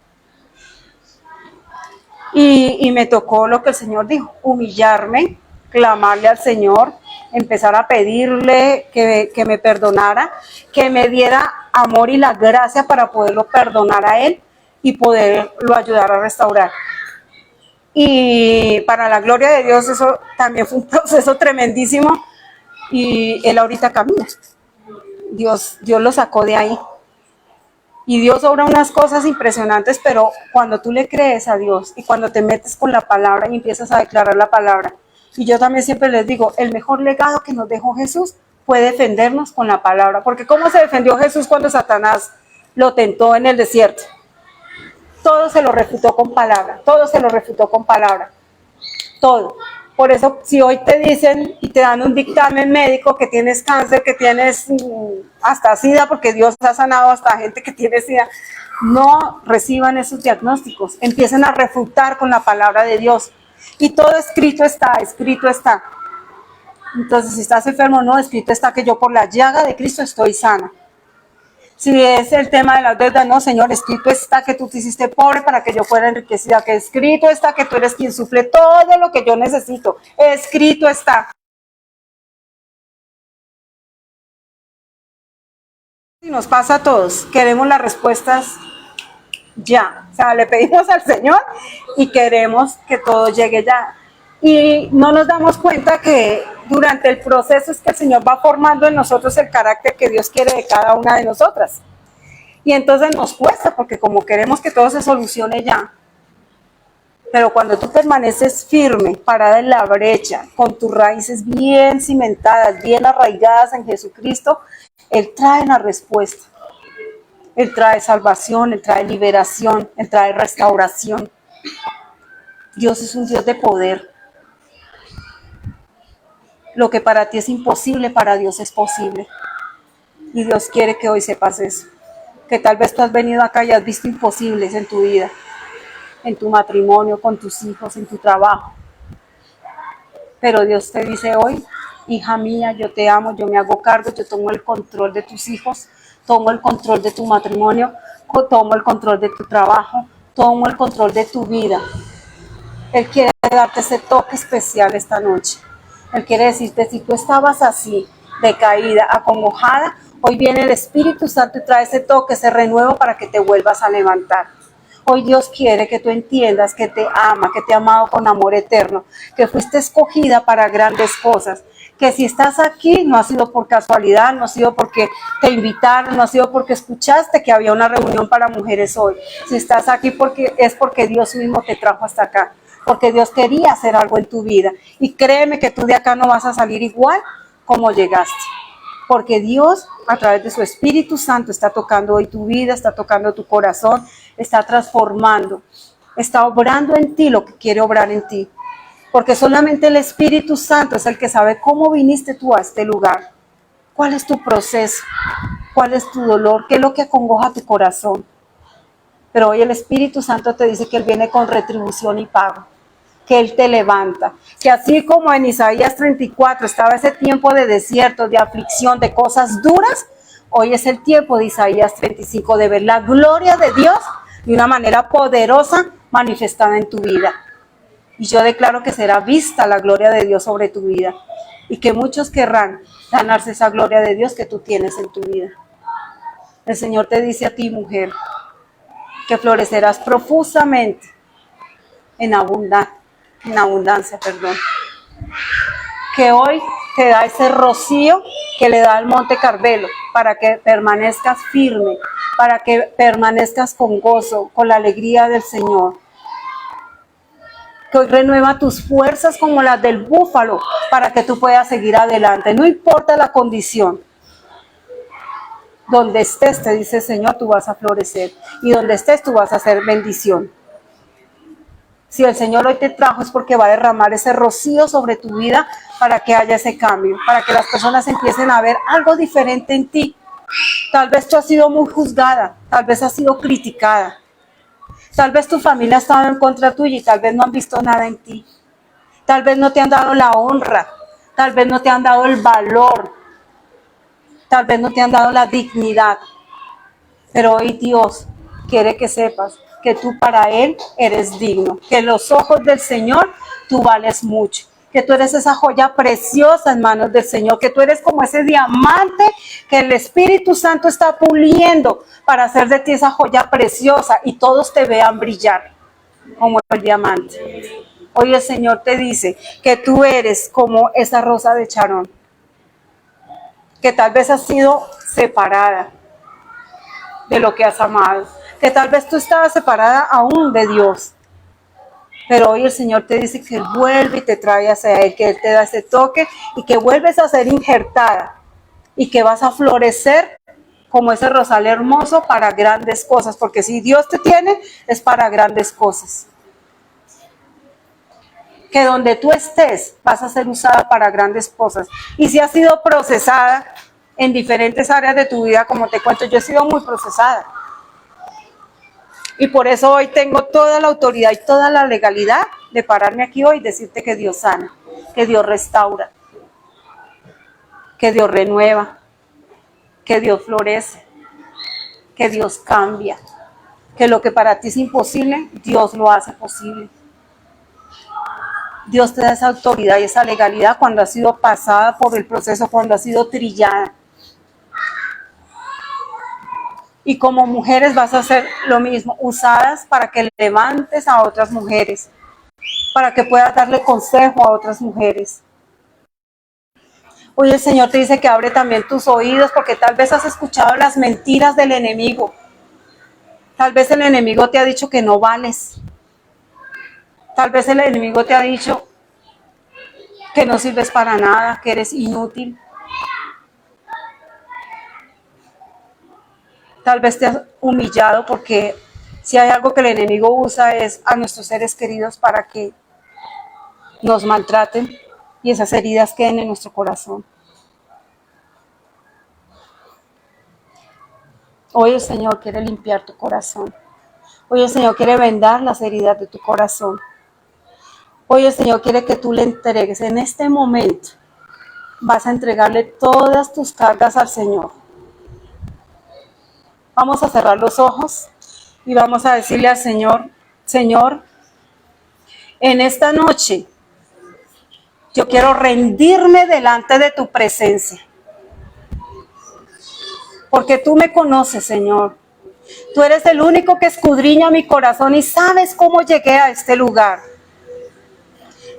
Y me tocó lo que el Señor dijo, humillarme, clamarle al Señor, empezar a pedirle que me perdonara, que me diera amor y la gracia para poderlo perdonar a Él y poderlo ayudar a restaurar. Y para la gloria de Dios, eso también fue un proceso tremendísimo y Él ahorita camina. Dios lo sacó de ahí. Y Dios obra unas cosas impresionantes, pero cuando tú le crees a Dios y cuando te metes con la palabra y empiezas a declarar la palabra, y yo también siempre les digo, el mejor legado que nos dejó Jesús fue defendernos con la palabra, porque ¿cómo se defendió Jesús cuando Satanás lo tentó en el desierto? Todo se lo refutó con palabra, todo. Por eso, si hoy te dicen y te dan un dictamen médico que tienes cáncer, que tienes hasta SIDA, porque Dios ha sanado hasta gente que tiene SIDA, no reciban esos diagnósticos, empiecen a refutar con la palabra de Dios. Y todo escrito está. Entonces, si estás enfermo, no, escrito está que yo por la llaga de Cristo estoy sana. Si es el tema de las deudas, no, Señor, escrito está que tú te hiciste pobre para que yo fuera enriquecida, que escrito está que tú eres quien suple todo lo que yo necesito, escrito está. Y nos pasa a todos, queremos las respuestas ya, o sea, le pedimos al Señor y queremos que todo llegue ya. Y no nos damos cuenta que durante el proceso es que el Señor va formando en nosotros el carácter que Dios quiere de cada una de nosotras. Y entonces nos cuesta porque como queremos que todo se solucione ya. Pero cuando tú permaneces firme, parada en la brecha, con tus raíces bien cimentadas, bien arraigadas en Jesucristo, Él trae la respuesta. Él trae salvación, Él trae liberación, Él trae restauración. Dios es un Dios de poder. Lo que para ti es imposible, para Dios es posible. Y Dios quiere que hoy sepas eso. Que tal vez tú has venido acá y has visto imposibles en tu vida, en tu matrimonio, con tus hijos, en tu trabajo. Pero Dios te dice hoy, hija mía, yo te amo, yo me hago cargo, yo tomo el control de tus hijos, tomo el control de tu matrimonio, tomo el control de tu trabajo, tomo el control de tu vida. Él quiere darte ese toque especial esta noche. Él quiere decirte, si tú estabas así, decaída, acongojada, hoy viene el Espíritu Santo y trae ese toque, ese renuevo para que te vuelvas a levantar. Hoy Dios quiere que tú entiendas que te ama, que te ha amado con amor eterno, que fuiste escogida para grandes cosas, que si estás aquí no ha sido por casualidad, no ha sido porque te invitaron, no ha sido porque escuchaste que había una reunión para mujeres hoy. Si estás aquí es porque Dios mismo te trajo hasta acá, porque Dios quería hacer algo en tu vida. Y créeme que tú de acá no vas a salir igual como llegaste. Porque Dios, a través de su Espíritu Santo, está tocando hoy tu vida, está tocando tu corazón, está transformando, está obrando en ti lo que quiere obrar en ti. Porque solamente el Espíritu Santo es el que sabe cómo viniste tú a este lugar. ¿Cuál es tu proceso? ¿Cuál es tu dolor? ¿Qué es lo que acongoja tu corazón? Pero hoy el Espíritu Santo te dice que Él viene con retribución y pago. Que Él te levanta, que así como en Isaías 34 estaba ese tiempo de desierto, de aflicción, de cosas duras, hoy es el tiempo de Isaías 35, de ver la gloria de Dios de una manera poderosa manifestada en tu vida. Y yo declaro que será vista la gloria de Dios sobre tu vida y que muchos querrán ganarse esa gloria de Dios que tú tienes en tu vida. El Señor te dice a ti, mujer, que florecerás profusamente en abundancia, perdón. Que hoy te da ese rocío que le da al monte Carmelo para que permanezcas firme, para que permanezcas con gozo, con la alegría del Señor. Que hoy renueva tus fuerzas como las del búfalo para que tú puedas seguir adelante. No importa la condición. Donde estés, te dice el Señor, tú vas a florecer. Y donde estés, tú vas a hacer bendición. Si el Señor hoy te trajo es porque va a derramar ese rocío sobre tu vida para que haya ese cambio, para que las personas empiecen a ver algo diferente en ti. Tal vez tú has sido muy juzgada, tal vez has sido criticada, tal vez tu familia ha estado en contra tuya y tal vez no han visto nada en ti. Tal vez no te han dado la honra, tal vez no te han dado el valor, tal vez no te han dado la dignidad. Pero hoy Dios quiere que sepas que tú para Él eres digno, que en los ojos del Señor tú vales mucho, que tú eres esa joya preciosa en manos del Señor, que tú eres como ese diamante que el Espíritu Santo está puliendo para hacer de ti esa joya preciosa y todos te vean brillar como el diamante. Hoy el Señor te dice que tú eres como esa rosa de Charón, que tal vez has sido separada de lo que has amado, que tal vez tú estabas separada aún de Dios, pero hoy el Señor te dice que Él vuelve y te trae hacia Él, que Él te da ese toque y que vuelves a ser injertada y que vas a florecer como ese rosal hermoso para grandes cosas, porque si Dios te tiene es para grandes cosas. Que donde tú estés vas a ser usada para grandes cosas. Y si has sido procesada en diferentes áreas de tu vida, como te cuento, yo he sido muy procesada. Y por eso hoy tengo toda la autoridad y toda la legalidad de pararme aquí hoy y decirte que Dios sana, que Dios restaura, que Dios renueva, que Dios florece, que Dios cambia, que lo que para ti es imposible, Dios lo hace posible. Dios te da esa autoridad y esa legalidad cuando has sido pasada por el proceso, cuando has sido trillada. Y como mujeres vas a hacer lo mismo, usadas para que levantes a otras mujeres, para que puedas darle consejo a otras mujeres. Hoy el Señor te dice que abre también tus oídos, porque tal vez has escuchado las mentiras del enemigo. Tal vez el enemigo te ha dicho que no vales. Tal vez el enemigo te ha dicho que no sirves para nada, que eres inútil. Tal vez te has humillado, porque si hay algo que el enemigo usa es a nuestros seres queridos para que nos maltraten y esas heridas queden en nuestro corazón. Hoy el Señor quiere limpiar tu corazón. Hoy el Señor quiere vendar las heridas de tu corazón. Hoy el Señor quiere que tú le entregues en este momento. Vas a entregarle todas tus cargas al Señor. Vamos a cerrar los ojos y vamos a decirle al Señor: Señor, en esta noche yo quiero rendirme delante de tu presencia. Porque tú me conoces, Señor. Tú eres el único que escudriña mi corazón y sabes cómo llegué a este lugar.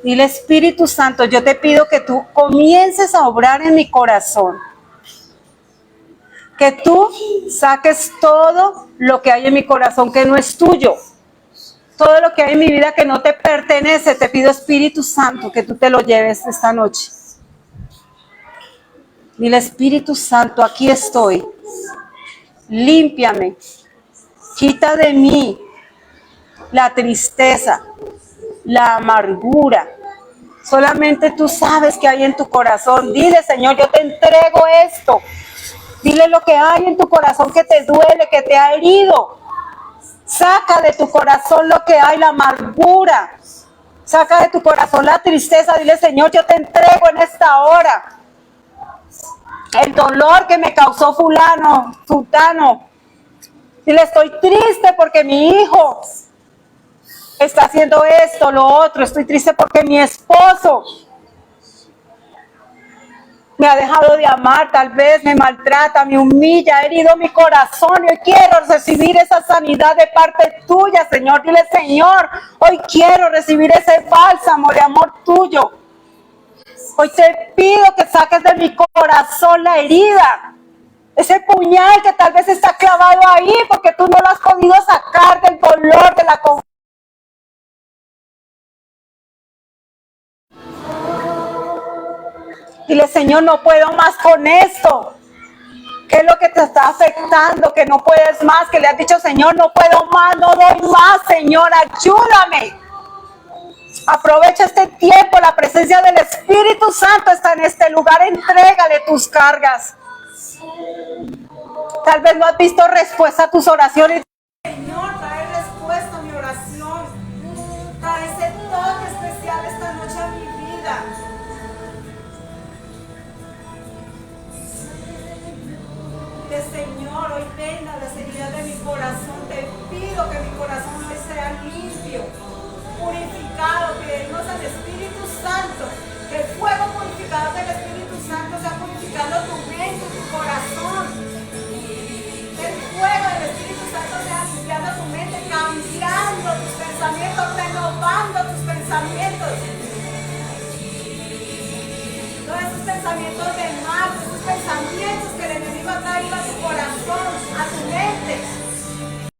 Dile: Espíritu Santo, yo te pido que tú comiences a obrar en mi corazón. Que tú saques todo lo que hay en mi corazón que no es tuyo. Todo lo que hay en mi vida que no te pertenece. Te pido, Espíritu Santo, que tú te lo lleves esta noche. Dile: Espíritu Santo, aquí estoy. Límpiame. Quita de mí la tristeza, la amargura. Solamente tú sabes qué hay en tu corazón. Dile: Señor, yo te entrego esto. Dile lo que hay en tu corazón que te duele, que te ha herido. Saca de tu corazón lo que hay, la amargura. Saca de tu corazón la tristeza. Dile: Señor, yo te entrego en esta hora el dolor que me causó fulano, sultano. Dile: estoy triste porque mi hijo está haciendo esto, lo otro. Estoy triste porque mi esposo Me ha dejado de amar, tal vez me maltrata, me humilla, ha herido mi corazón. Y hoy quiero recibir esa sanidad de parte tuya, Señor. Dile, Señor, hoy quiero recibir ese bálsamo de amor tuyo. Hoy te pido que saques de mi corazón la herida, ese puñal que tal vez está clavado ahí porque tú no lo has podido sacar del dolor, de la confusión. Dile, Señor, no puedo más con esto. ¿Qué es lo que te está afectando? Que no puedes más, que le has dicho, Señor, no puedo más, no doy más, Señor, ayúdame. Aprovecha este tiempo, la presencia del Espíritu Santo está en este lugar, entrégale tus cargas. Tal vez no has visto respuesta a tus oraciones. Señor, trae respuesta a mi oración. Trae ese toque especial esta noche a mi vida. Señor, hoy venga las heridas de mi corazón. Te pido que mi corazón hoy sea limpio, purificado. Pedimos al Espíritu Santo, que el fuego purificador del Espíritu